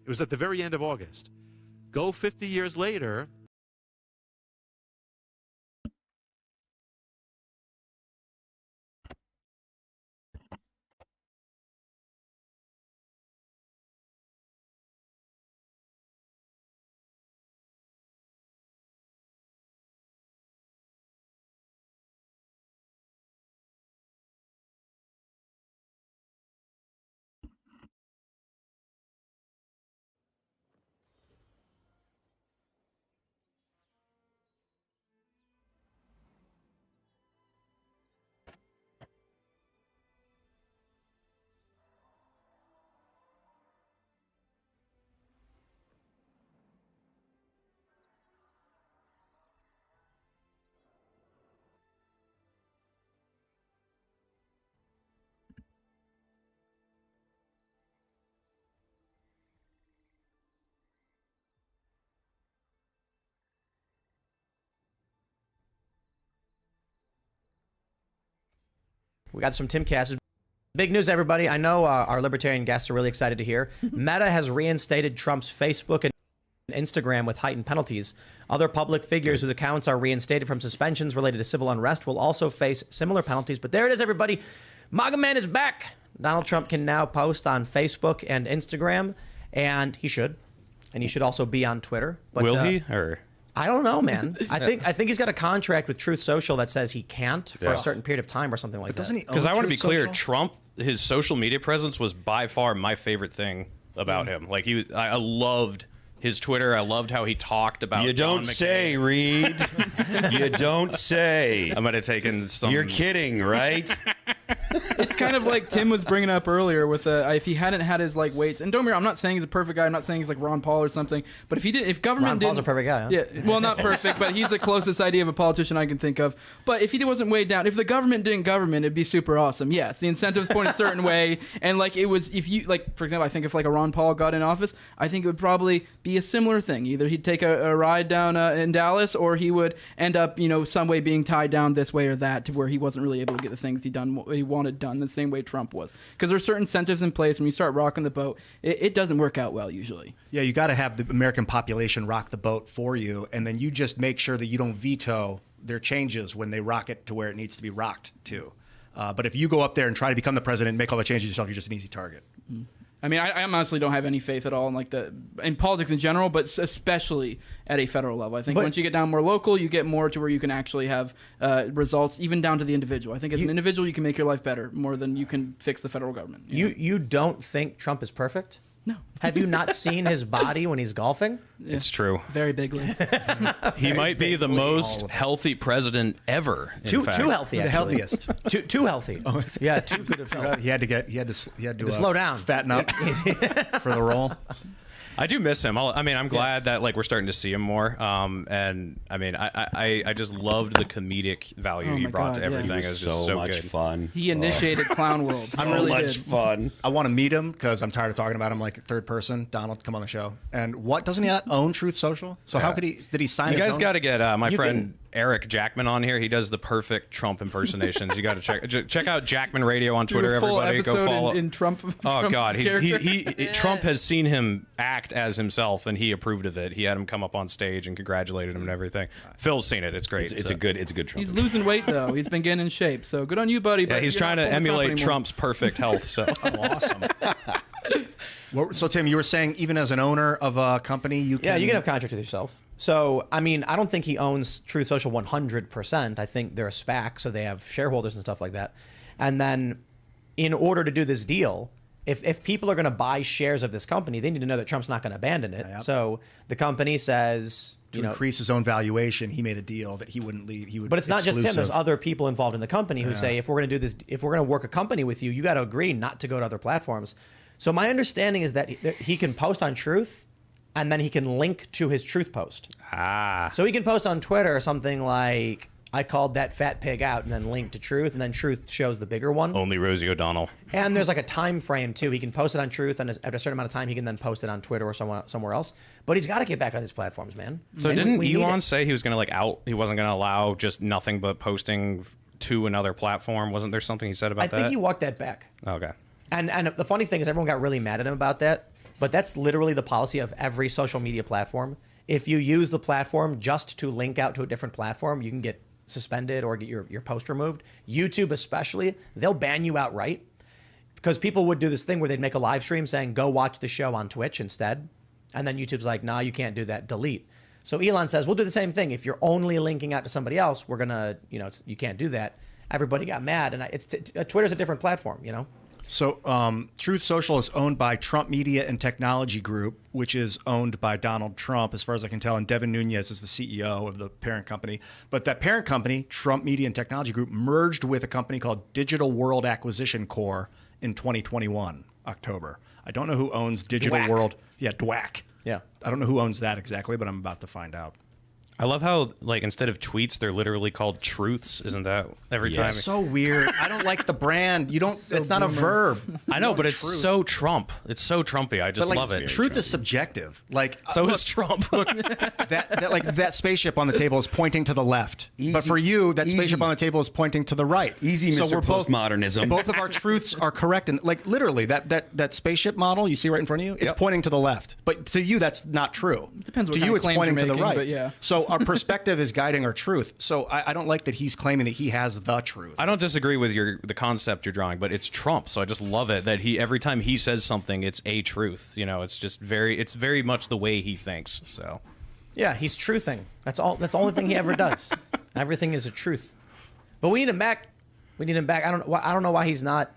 It was at the very end of August. Go 50 years later. We got some Timcasts. Big news, everybody. I know our libertarian guests are really excited to hear. Meta has reinstated Trump's Facebook and Instagram with heightened penalties. Other public figures whose accounts are reinstated from suspensions related to civil unrest will also face similar penalties. But there it is, everybody. MAGA Man is back. Donald Trump can now post on Facebook and Instagram, and he should. And he should also be on Twitter. But, will he? Or I don't know, man. I think he's got a contract with Truth Social that says he can't for a certain period of time or something like that. doesn't he? Because I want to be clear, Trump, his social media presence was by far my favorite thing about him. Like I loved his Twitter. I loved how he talked about. You don't say, Reed. You don't say. I might have taken some. You're kidding, right? It's kind of like Tim was bringing up earlier with if he hadn't had his like weights. And don't get me wrong, I'm not saying he's a perfect guy. I'm not saying he's like Ron Paul or something. But if government Ron Paul's a perfect guy. Huh? Yeah, well, not perfect, but he's the closest idea of a politician I can think of. But if he wasn't weighed down, if the government didn't government, it'd be super awesome. Yes, the incentives point a certain way, and like it was if you like, for example, I think if like a Ron Paul got in office, I think it would probably be a similar thing. Either he'd take a ride down in Dallas, or he would end up some way being tied down this way or that to where he wasn't really able to get the things he wanted done the same way Trump was. Because there's certain incentives in place when you start rocking the boat, it doesn't work out well usually. Yeah, you got to have the American population rock the boat for you, and then you just make sure that you don't veto their changes when they rock it to where it needs to be rocked to. But if you go up there and try to become the president and make all the changes yourself, you're just an easy target. I mean, I honestly don't have any faith at all in politics in general, but especially at a federal level. I think once you get down more local, you get more to where you can actually have results, even down to the individual. I think as an individual, you can make your life better more than you can fix the federal government. You don't think Trump is perfect? No. Have you not seen his body when he's golfing? Yeah. It's true. Very bigly. He might be the most healthy president ever. Too healthy, actually. The healthiest. Too healthy. Yeah, too good of health. He had to slow down, fatten up for the role. I do miss him. I'm glad that we're starting to see him more. And I mean, I just loved the comedic value he brought to everything. It was just so much good. fun. He initiated Clown World. So much fun. I want to meet him because I'm tired of talking about him like third person. Donald, come on the show. And what doesn't he not own Truth Social? So how could he? Did he sign? You his guys own? got to get my friend Eric Jackman on here. He does the perfect Trump impersonations. You got to check out Jackman Radio on Twitter. Everybody go follow. In Trump. Oh God, he Trump has seen him act as himself, and he approved of it. He had him come up on stage and congratulated him and everything. Phil's seen it. It's great. It's a good Trump. He's losing weight though. He's been getting in shape. So good on you, buddy. Yeah, he's trying to emulate Trump's perfect health. So awesome. So Tim, you were saying even as an owner of a company, you can have contracts with yourself. So, I mean, I don't think he owns Truth Social 100%. I think they're a SPAC, so they have shareholders and stuff like that. And then in order to do this deal, if people are going to buy shares of this company, they need to know that Trump's not going to abandon it. Yep. So the company says... To increase his own valuation, he made a deal that he wouldn't leave. He would. But it's not just him. There's other people involved in the company who say, if we're going to do this, if we're going to work a company with you, you got to agree not to go to other platforms. So my understanding is that he can post on Truth, and then he can link to his Truth post. So he can post on Twitter something like, I called that fat pig out, and then link to Truth, and then Truth shows the bigger one. Only Rosie O'Donnell. And there's like a time frame too. He can post it on Truth, and after a certain amount of time, he can then post it on Twitter or somewhere else. But he's got to get back on these platforms, man. So didn't Elon say he was going to he wasn't going to allow just nothing but posting to another platform. Wasn't there something he said about that? I think he walked that back. Okay. And the funny thing is everyone got really mad at him about that, but that's literally the policy of every social media platform. If you use the platform just to link out to a different platform, you can get suspended or get your post removed. YouTube especially, they'll ban you outright because people would do this thing where they'd make a live stream saying, go watch the show on Twitch instead. And then YouTube's like, nah, you can't do that, delete. So Elon says, we'll do the same thing. If you're only linking out to somebody else, we're going to, you can't do that. Everybody got mad. And Twitter's a different platform, So Truth Social is owned by Trump Media and Technology Group, which is owned by Donald Trump, as far as I can tell. And Devin Nunes is the CEO of the parent company. But that parent company, Trump Media and Technology Group, merged with a company called Digital World Acquisition Corp. In 2021, October. I don't know who owns Digital DWAC. World. Yeah, DWAC. Yeah. I don't know who owns that exactly, but I'm about to find out. I love how, like, instead of tweets, they're literally called truths. Isn't that every time? It's so weird. I don't like the brand. You don't. So it's not a boomer. verb. I know, but it's so Trump. It's so Trumpy. I just love it. Truth is subjective. Like so is Trump. Look, that spaceship on the table is pointing to the left, but for you, that spaceship on the table is pointing to the right. Easy, so Mr. we're Postmodernism. Both of our truths are correct, and like literally, that spaceship model you see right in front of you, it's pointing to the left. But to you, that's not true. Depends what to kind you, of it's claims pointing you're to the making, right. but yeah. So our perspective is guiding our truth. So I don't like that he's claiming that he has the truth. I don't disagree with the concept you're drawing, but it's Trump, so I just love it that every time he says something, it's a truth. It's just it's very much the way he thinks. So yeah, he's truthing. That's all. That's the only thing he ever does. Everything is a truth. But we need him back. We need him back. I don't know why he's not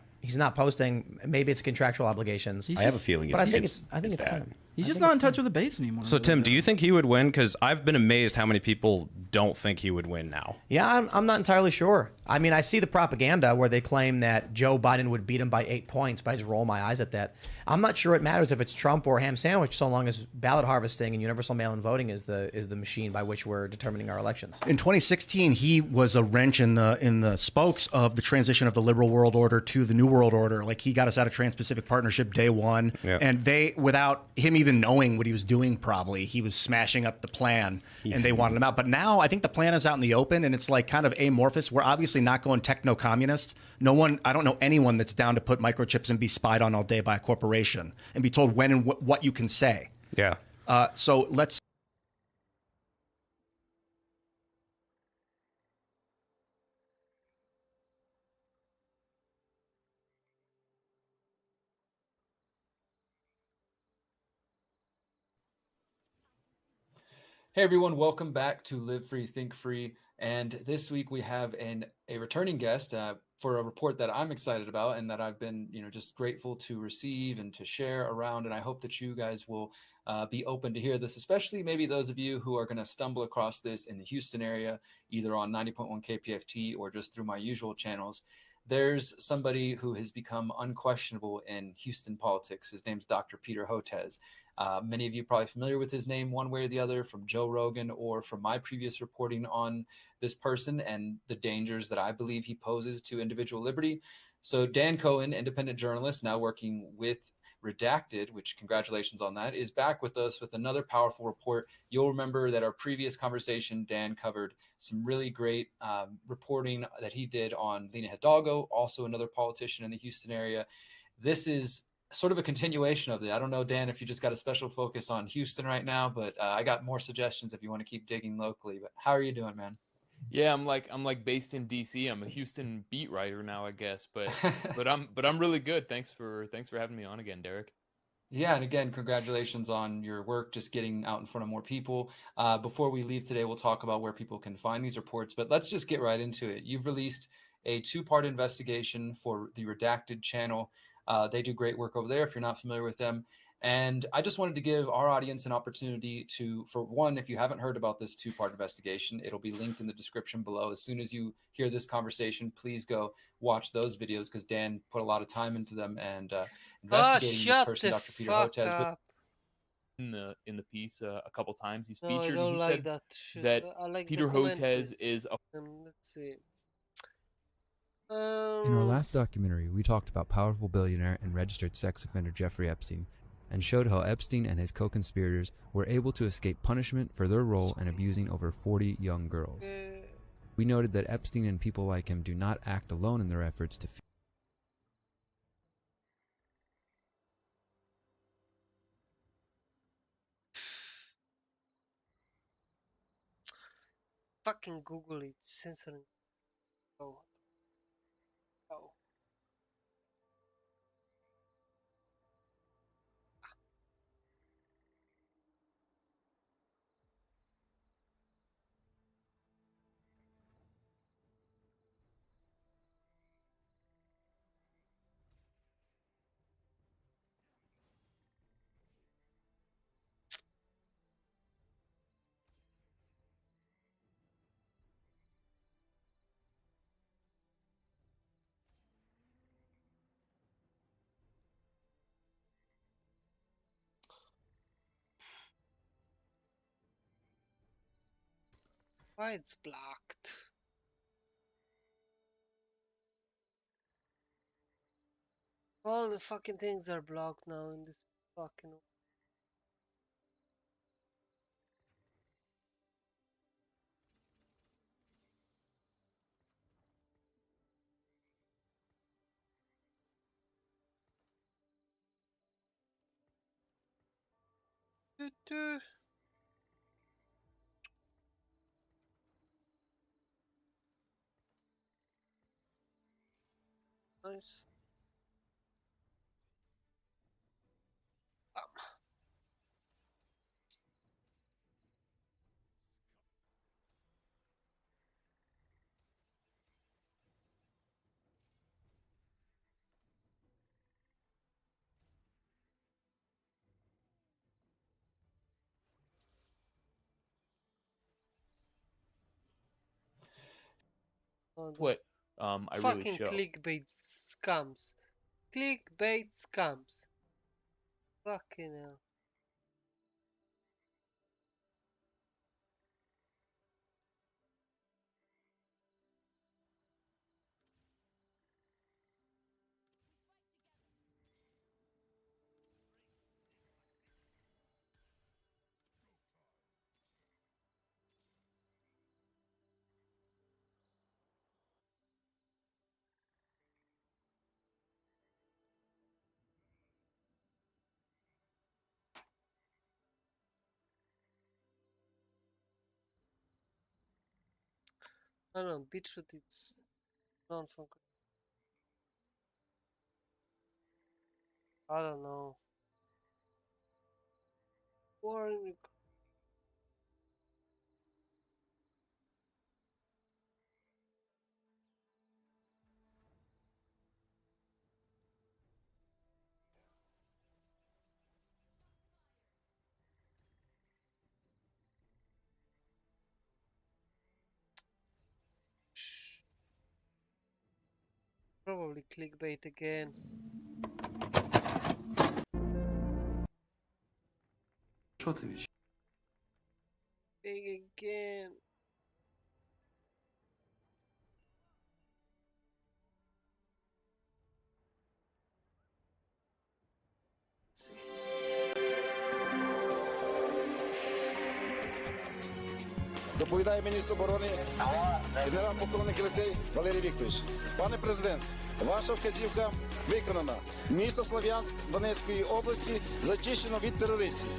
posting. Maybe it's contractual obligations. I have a feeling but I think it's time. He's just not in touch with the base anymore. So Tim, do you think he would win? Because I've been amazed how many people don't think he would win now. Yeah, I'm not entirely sure. I mean, I see the propaganda where they claim that Joe Biden would beat him by 8 points, but I just roll my eyes at that. I'm not sure it matters if it's Trump or ham sandwich, so long as ballot harvesting and universal mail-in voting is the machine by which we're determining our elections. In 2016, he was a wrench in the spokes of the transition of the liberal world order to the new world order. Like he got us out of Trans-Pacific Partnership day one, and they, without him even knowing what he was doing, probably he was smashing up the plan, and they wanted him out. But now I think the plan is out in the open, and it's like kind of amorphous. We're obviously not going techno-communist. No one, I don't know anyone that's down to put microchips and be spied on all day by a corporation and be told when and what you can say. Yeah. So let's. Hey everyone, welcome back to Live Free, Think Free. And this week we have a returning guest for a report that I'm excited about and that I've been, just grateful to receive and to share around. And I hope that you guys will be open to hear this, especially maybe those of you who are going to stumble across this in the Houston area, either on 90.1 KPFT or just through my usual channels. There's somebody who has become unquestionable in Houston politics. His name's Dr. Peter Hotez. Many of you are probably familiar with his name one way or the other from Joe Rogan or from my previous reporting on this person and the dangers that I believe he poses to individual liberty. So Dan Cohen, independent journalist, now working with Redacted, which congratulations on that, is back with us with another powerful report. You'll remember that our previous conversation, Dan covered some really great reporting that he did on Lena Hidalgo, also another politician in the Houston area. This is sort of a continuation of it. I don't know, Dan, if you just got a special focus on Houston right now, but I got more suggestions if you want to keep digging locally. But how are you doing, man? Yeah, I'm like based in DC. I'm a Houston beat writer now, I guess, but I'm really good. Thanks for having me on again, Derek. Yeah, and again, congratulations on your work, just getting out in front of more people. Before we leave today, we'll talk about where people can find these reports, but let's just get right into it. You've released a 2-part investigation for the Redacted channel. They do great work over there if you're not familiar with them. And I just wanted to give our audience an opportunity to, for one, if you haven't heard about this 2-part investigation, it'll be linked in the description below. As soon as you hear this conversation, please go watch those videos because Dan put a lot of time into them and investigating this person, Dr. Peter Hotez. In the piece a couple times he's No, featured. I don't He like said that shit. that I like Peter the Hotez commentaries. is a Let's see. In our last documentary, we talked about powerful billionaire and registered sex offender Jeffrey Epstein and showed how Epstein and his co-conspirators were able to escape punishment for their role in abusing over 40 young girls. We noted that Epstein and people like him do not act alone in their efforts to Fucking Google it, censoring. Oh. Oh. Why it's blocked? All the fucking things are blocked now in this fucking. Doo-doo. Nice. Oh, What I really fucking show. clickbait scums. Clickbait scums. Fucking hell. I don't know, beetroot it's known for. I don't know. Warren. Probably clickbait again. Big again. Let's see. Доповідає міністр оборони генерал-полковник літей Валерій Вікторович. Пане президент, ваша вказівка виконана. Місто Слов'янськ Донецької області зачищено від терористів.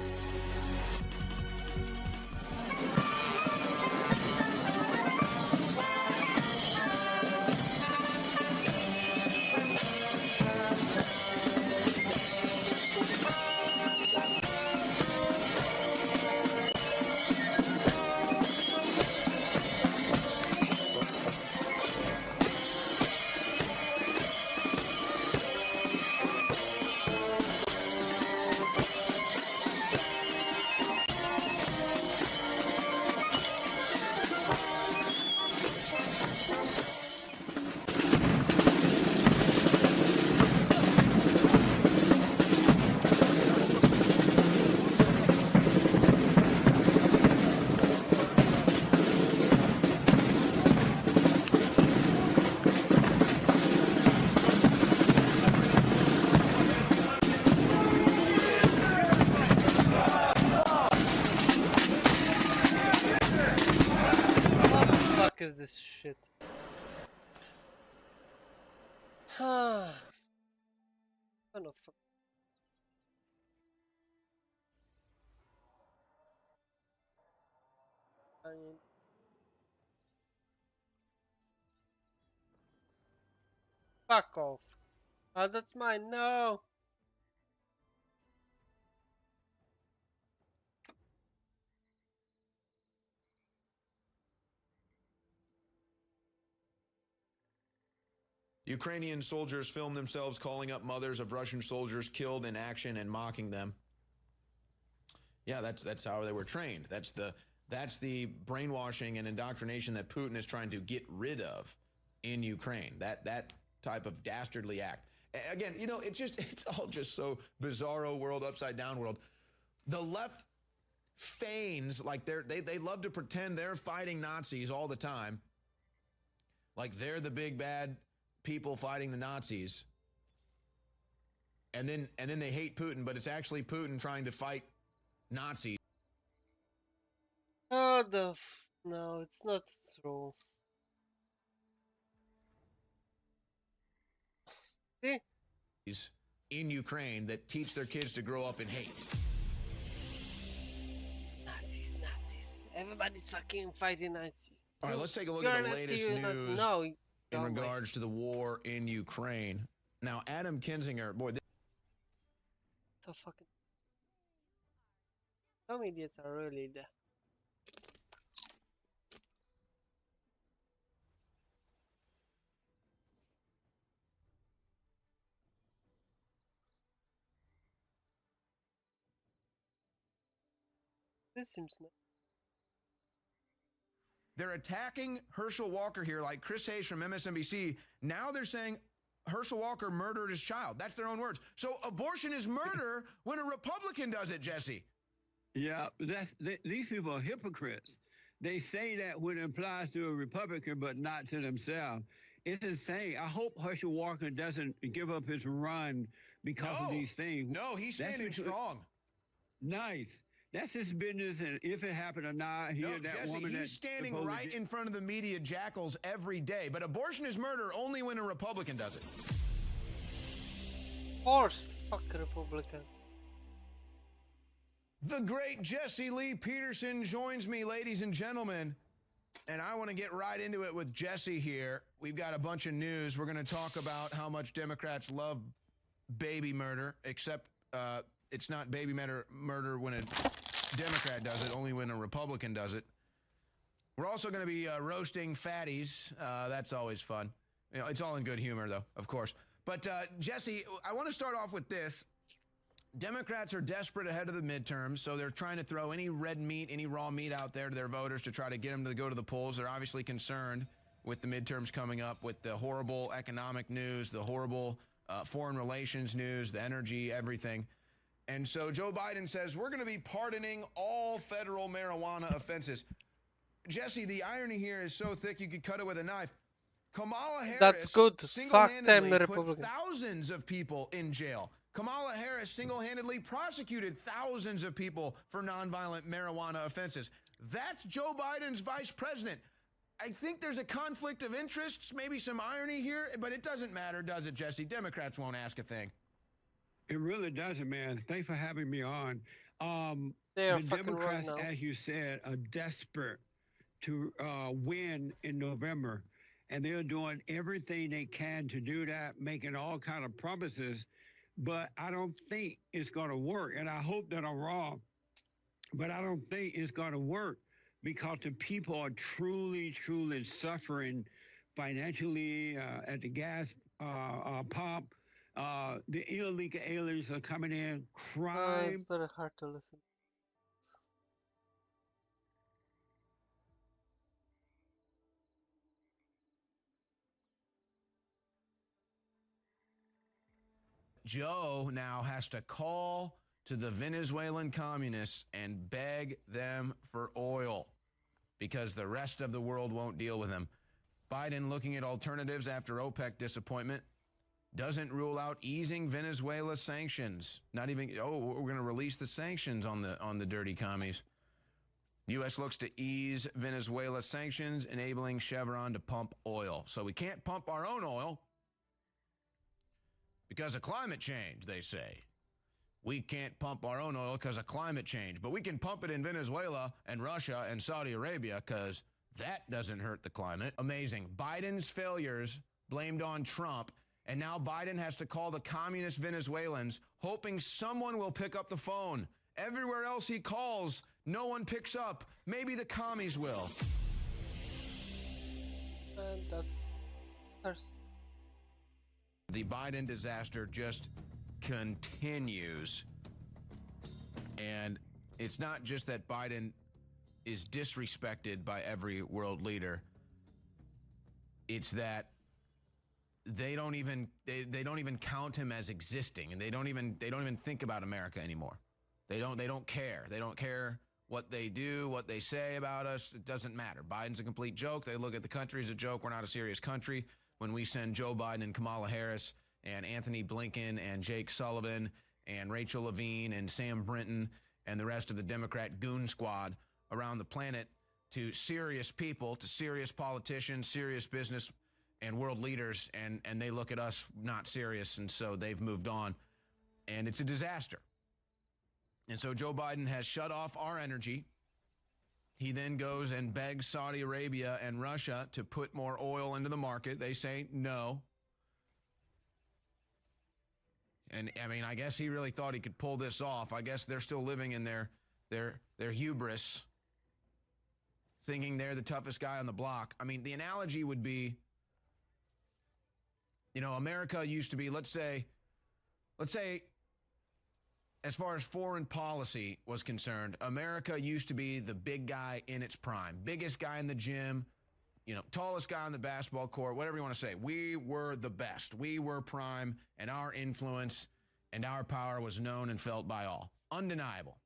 shit. Huh. Kind of fuck. I mean, fuck off. Oh, that's mine. No. Ukrainian soldiers filmed themselves calling up mothers of Russian soldiers killed in action and mocking them. Yeah, that's how they were trained. That's the brainwashing and indoctrination that Putin is trying to get rid of in Ukraine. That type of dastardly act. Again, you know, it's all just so bizarro world, upside down world. The left feigns like they love to pretend they're fighting Nazis all the time. Like they're the big bad people fighting the Nazis. And then they hate Putin, but it's actually Putin trying to fight Nazis. Oh, no, it's not true. See? In Ukraine that teach their kids to grow up in hate. Nazis. Everybody's fucking fighting Nazis. All right, let's take a look at the latest news in regards to the war in Ukraine. Now, Adam Kinzinger, boy, so fucking. Some idiots are really there. This seems nice. they're attacking Herschel Walker here, like Chris Hayes from MSNBC. Now they're saying Herschel Walker murdered his child. That's their own words. So abortion is murder when a Republican does it, Jesse. Yeah, these people are hypocrites. They say that when it applies to a Republican, but not to themselves. It's insane. I hope Herschel Walker doesn't give up his run because of these things. No, he's standing strong. Nice. That's his business, and if it happened or not, Jesse, he's standing right in front of the media jackals every day. But abortion is murder only when a Republican does it. Of course, fuck a Republican. The great Jesse Lee Peterson joins me, ladies and gentlemen. And I want to get right into it with Jesse here. We've got a bunch of news. We're going to talk about how much Democrats love baby murder, except it's not baby murder when a Democrat does it, only when a Republican does it. We're also going to be roasting fatties. That's always fun. You know, it's all in good humor, though, of course. But, Jesse, I want to start off with this. Democrats are desperate ahead of the midterms, so they're trying to throw any red meat, any raw meat out there to their voters to try to get them to go to the polls. They're obviously concerned with the midterms coming up, with the horrible economic news, the horrible foreign relations news, the energy, everything. And so Joe Biden says, we're going to be pardoning all federal marijuana offenses. Jesse, the irony here is so thick you could cut it with a knife. Kamala Harris That's good. Fuck them, the put Republicans. thousands of people in jail. Kamala Harris single-handedly prosecuted thousands of people for nonviolent marijuana offenses. That's Joe Biden's vice president. I think there's a conflict of interests, maybe some irony here, but it doesn't matter, does it, Jesse? Democrats won't ask a thing. It really doesn't, man. Thanks for having me on. They are the fucking Democrats, wrong now. as you said, are desperate to win in November. And they're doing everything they can to do that, making all kind of promises. But I don't think it's going to work. And I hope that I'm wrong. But I don't think it's going to work because the people are truly, truly suffering financially at the gas pump. The illegal aliens are coming in. Crime. It's very hard to listen. Joe now has to call to the Venezuelan communists and beg them for oil because the rest of the world won't deal with them. Biden looking at alternatives after OPEC disappointment. Doesn't rule out easing Venezuela sanctions. Not even, we're going to release the sanctions on the dirty commies. U.S. looks to ease Venezuela sanctions, enabling Chevron to pump oil. So we can't pump our own oil because of climate change, they say. We can't pump our own oil because of climate change, but we can pump it in Venezuela and Russia and Saudi Arabia because that doesn't hurt the climate. Amazing. Biden's failures blamed on Trump, and now Biden has to call the communist Venezuelans, hoping someone will pick up the phone. Everywhere else he calls, no one picks up. Maybe the commies will. And that's first. The Biden disaster just continues. And it's not just that Biden is disrespected by every world leader. It's that they don't even count him as existing, and they don't even think about America anymore. They don't care. They don't care what they do, what they say about us. It doesn't matter. Biden's a complete joke. They look at the country as a joke. We're not a serious country. When we send Joe Biden and Kamala Harris and Anthony Blinken and Jake Sullivan and Rachel Levine and Sam Brinton and the rest of the Democrat goon squad around the planet to serious people, to serious politicians, serious business and world leaders, and they look at us not serious, and so they've moved on. And it's a disaster. And so Joe Biden has shut off our energy. He then goes and begs Saudi Arabia and Russia to put more oil into the market. They say no. And, I mean, I guess he really thought he could pull this off. I guess they're still living in their hubris, thinking they're the toughest guy on the block. I mean, the analogy would be, you know, America used to be, let's say, as far as foreign policy was concerned, America used to be the big guy in its prime, biggest guy in the gym, you know, tallest guy on the basketball court, whatever you want to say. We were the best. We were prime, and our influence and our power was known and felt by all. Undeniable.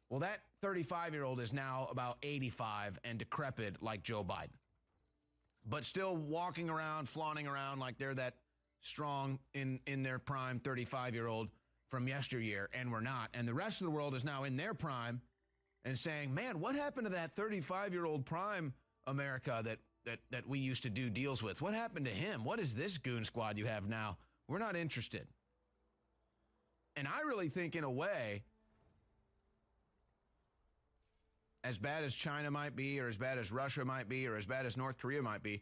Well, that 35-year-old is now about 85 and decrepit like Joe Biden, but still walking around, flaunting around like they're that strong in their prime 35-year-old from yesteryear, and we're not. And the rest of the world is now in their prime and saying, man, what happened to that 35-year-old prime America that we used to do deals with? What happened to him? What is this goon squad you have now? We're not interested. And I really think, in a way, as bad as China might be, or as bad as Russia might be, or as bad as North Korea might be,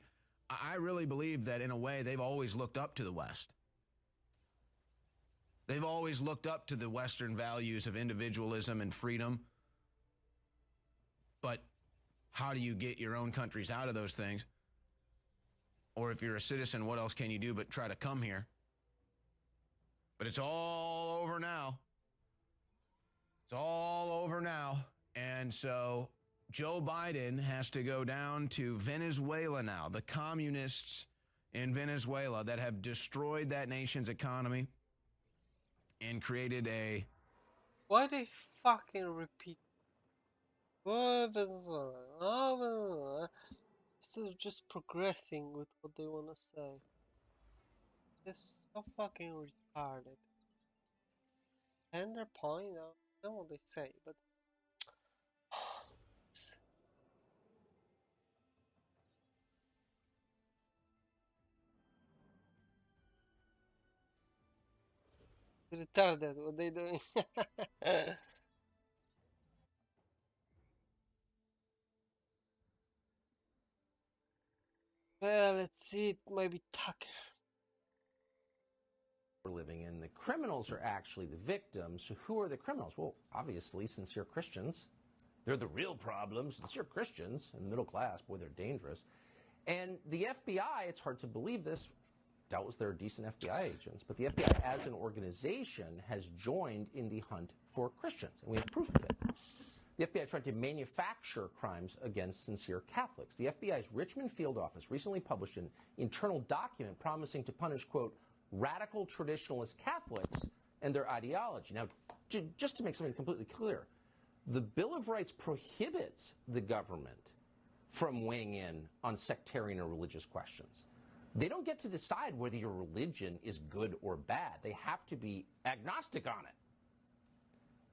I really believe that, in a way, they've always looked up to the West. They've always looked up to the Western values of individualism and freedom. But how do you get your own countries out of those things? Or if you're a citizen, what else can you do but try to come here? But it's all over now. It's all over now. And so Joe Biden has to go down to Venezuela now, the communists in Venezuela that have destroyed that nation's economy and created a... Why they fucking repeat? Oh, Venezuela. Oh, Venezuela. Instead of just progressing with what they want to say. It's so fucking retarded. And their point, I know what they say, but... retarded, what they doing? Well, let's see, it might be Tucker. We're living in. The criminals are actually the victims. So who are the criminals? Well, obviously, sincere Christians. They're the real problem. Sincere Christians in the middle class, boy, they're dangerous. And the FBI, it's hard to believe this, doubtless they're decent FBI agents, but the FBI as an organization has joined in the hunt for Christians, and we have proof of it. The FBI tried to manufacture crimes against sincere Catholics. The FBI's Richmond field office recently published an internal document promising to punish, quote, radical traditionalist Catholics and their ideology. Now, just to make something completely clear, the Bill of Rights prohibits the government from weighing in on sectarian or religious questions. They don't get to decide whether your religion is good or bad. They have to be agnostic on it.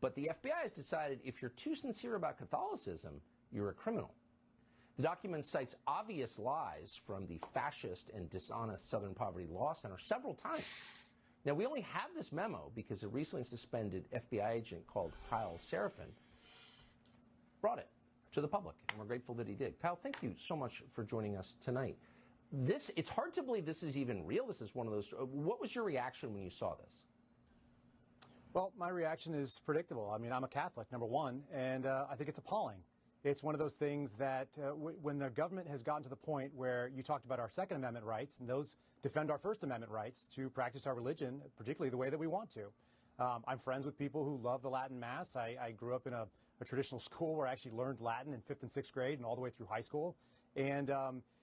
But the FBI has decided if you're too sincere about Catholicism, you're a criminal. The document cites obvious lies from the fascist and dishonest Southern Poverty Law Center several times. Now, we only have this memo because a recently suspended FBI agent called Kyle Seraphin brought it to the public, and we're grateful that he did. Kyle, thank you so much for joining us tonight. It's hard to believe this is even real. This is one of those. What was your reaction when you saw this? Well, my reaction is predictable. I mean, I'm a Catholic, number one, and I think it's appalling. It's one of those things that when the government has gotten to the point where you talked about our Second Amendment rights, and those defend our First Amendment rights to practice our religion, particularly the way that we want to. I'm friends with people who love the Latin Mass. I grew up in a traditional school where I actually learned Latin in 5th and 6th grade and all the way through high school. And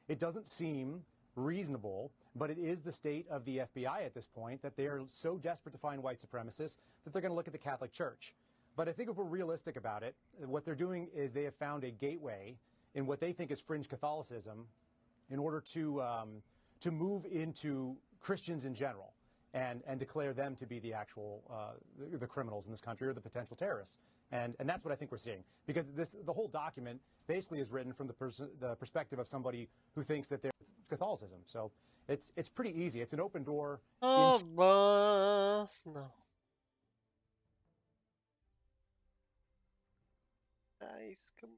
it doesn't seem reasonable, but it is the state of the FBI at this point that they are so desperate to find white supremacists that they're going to look at the Catholic Church. But I think if we're realistic about it, what they're doing is they have found a gateway in what they think is fringe Catholicism in order to move into Christians in general and declare them to be the actual the criminals in this country or the potential terrorists. And that's what I think we're seeing, because the whole document basically is written from the perspective of somebody who thinks that they're Catholicism. So it's pretty easy. It's an open door. No. Guys, come.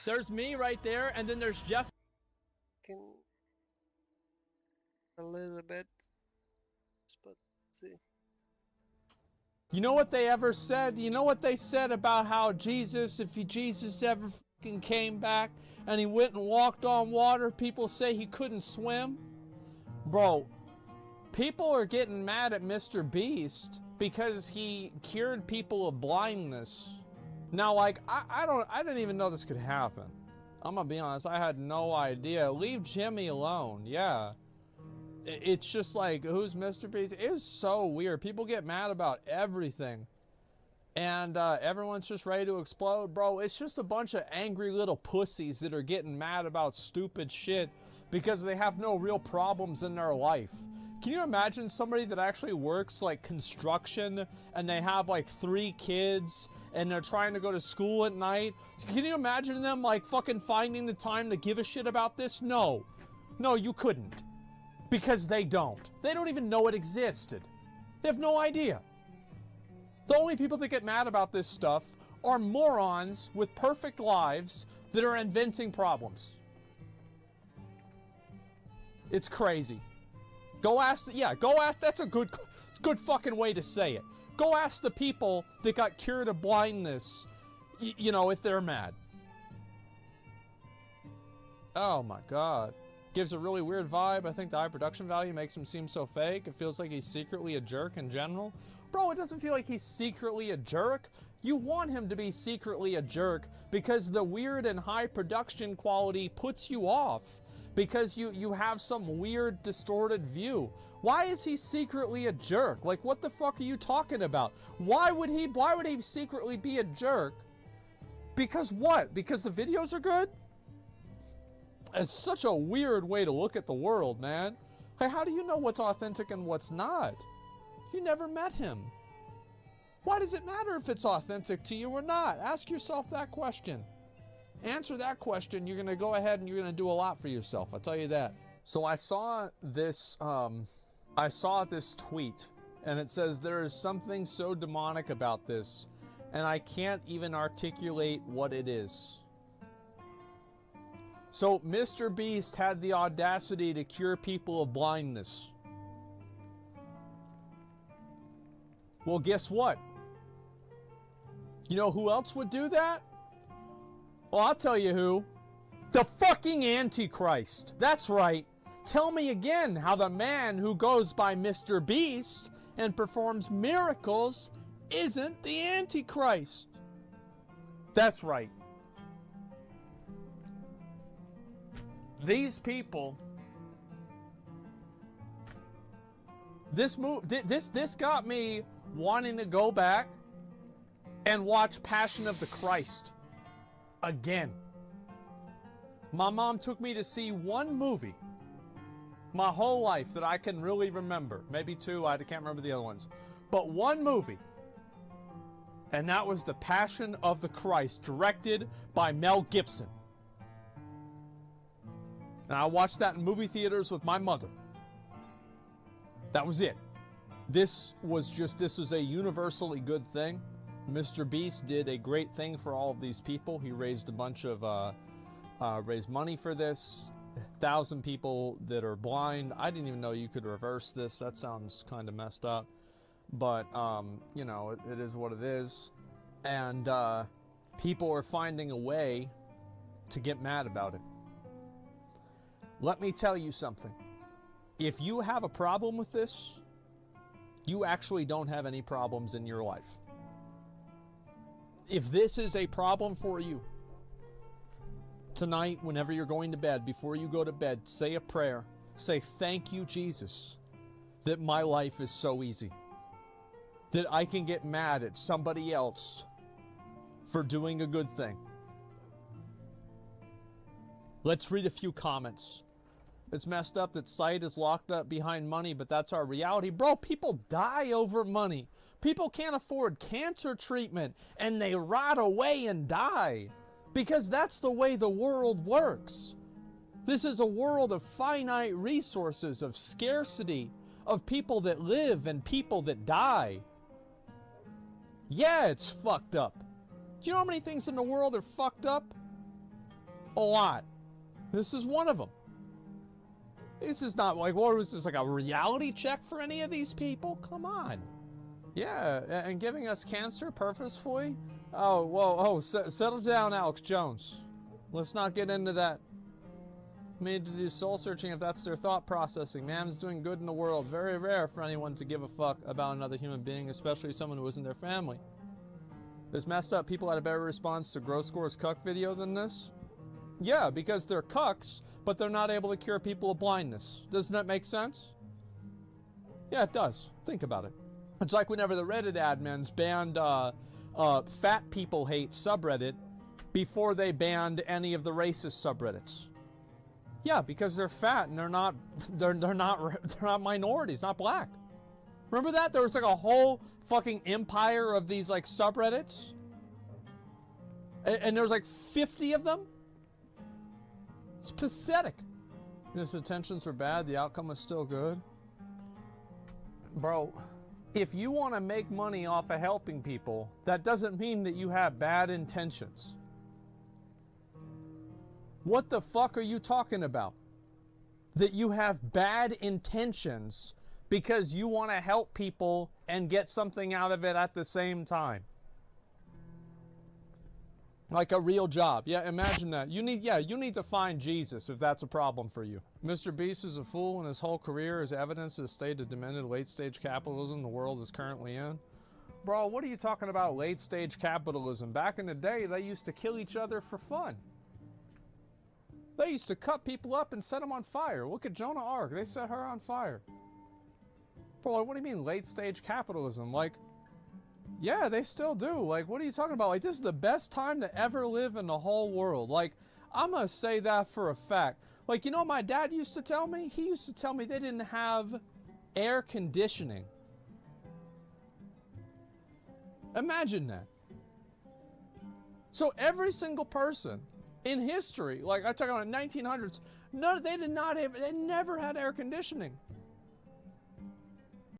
There's me right there, and then there's Jeff. A little bit, but see. You know what they ever said? You know what they said about how Jesus, if Jesus ever fucking came back and he went and walked on water, people say he couldn't swim? Bro, people are getting mad at Mr. Beast because he cured people of blindness. Now, like, I didn't even know this could happen. I'm gonna be honest, I had no idea. Leave Jimmy alone, yeah. It's just like, who's Mr. Beast? It was so weird. People get mad about everything. And everyone's just ready to explode. Bro, it's just a bunch of angry little pussies that are getting mad about stupid shit because they have no real problems in their life. Can you imagine somebody that actually works like construction and they have like 3 kids and they're trying to go to school at night? Can you imagine them like fucking finding the time to give a shit about this? No. No, you couldn't. Because they don't. They don't even know it existed. They have no idea. The only people that get mad about this stuff are morons with perfect lives that are inventing problems. It's crazy. Go ask, that's a good fucking way to say it. Go ask the people that got cured of blindness, you know, if they're mad. Oh my God. Gives a really weird vibe. I think the high production value makes him seem so fake. It feels like he's secretly a jerk in general. Bro, it doesn't feel like he's secretly a jerk. You want him to be secretly a jerk because the weird and high production quality puts you off. Because you have some weird distorted view. Why is he secretly a jerk? Like, what the fuck are you talking about? Why would he secretly be a jerk? Because what? Because the videos are good? It's such a weird way to look at the world, man. Hey, how do you know what's authentic and what's not? You never met him. Why does it matter if it's authentic to you or not? Ask yourself that question. Answer that question, you're going to go ahead and you're going to do a lot for yourself. I'll tell you that. So I saw this tweet, and it says there is something so demonic about this, and I can't even articulate what it is. So Mr. Beast had the audacity to cure people of blindness. Well, guess what? You know who else would do that? Well, I'll tell you who. The fucking Antichrist. That's right. Tell me again how the man who goes by Mr. Beast and performs miracles isn't the Antichrist. That's right. These people, this got me wanting to go back and watch Passion of the Christ again. My mom took me to see one movie my whole life that I can really remember. Maybe two, I can't remember the other ones. But one movie. And that was The Passion of the Christ, directed by Mel Gibson. And I watched that in movie theaters with my mother. That was it. This was a universally good thing. Mr. Beast did a great thing for all of these people. He raised a bunch of, raised money for this. 1,000 people that are blind. I didn't even know you could reverse this. That sounds kind of messed up. But, you know, it is what it is. And people are finding a way to get mad about it. Let me tell you something. If you have a problem with this, you actually don't have any problems in your life. If this is a problem for you, tonight, whenever you're going to bed, before you go to bed, say a prayer. Say, thank you, Jesus, that my life is so easy. That I can get mad at somebody else for doing a good thing. Let's read a few comments. It's messed up that sight is locked up behind money, but that's our reality. Bro, people die over money. People can't afford cancer treatment, and they rot away and die. Because that's the way the world works. This is a world of finite resources, of scarcity, of people that live and people that die. Yeah, it's fucked up. Do you know how many things in the world are fucked up? A lot. This is one of them. This is not like, what was this, like a reality check for any of these people? Come on. Yeah, and giving us cancer purposefully? Oh, whoa, settle down, Alex Jones. Let's not get into that. We need to do soul searching if that's their thought processing. Man's doing good in the world. Very rare for anyone to give a fuck about another human being, especially someone who isn't their family. This messed up people had a better response to Gross Score's cuck video than this? Yeah, because they're cucks, but they're not able to cure people of blindness. Doesn't that make sense? Yeah, it does. Think about it. It's like whenever the Reddit admins banned Fat People Hate subreddit before they banned any of the racist subreddits. Yeah, because they're fat and they're not minorities, not black. Remember that? There was like a whole fucking empire of these like subreddits. And there was like 50 of them. It's pathetic. His intentions were bad, the outcome was still good. Bro, if you want to make money off of helping people, that doesn't mean that you have bad intentions. What the fuck are you talking about? That you have bad intentions because you want to help people and get something out of it at the same time. Like a real job. Yeah, imagine that. You need to find Jesus if that's a problem for you. Mr. Beast is a fool and his whole career is evidence of the state of demented late-stage capitalism the world is currently in. Bro, what are you talking about late-stage capitalism? Back in the day, they used to kill each other for fun. They used to cut people up and set them on fire. Look at Joan of Arc. They set her on fire. Bro, what do you mean late-stage capitalism? Like, yeah, they still do. Like, what are you talking about? Like, this is the best time to ever live in the whole world. Like, I'm going to say that for a fact. Like, you know what my dad used to tell me? He used to tell me they didn't have air conditioning. Imagine that. So every single person in history, like I talk about the 1900s, they never had air conditioning.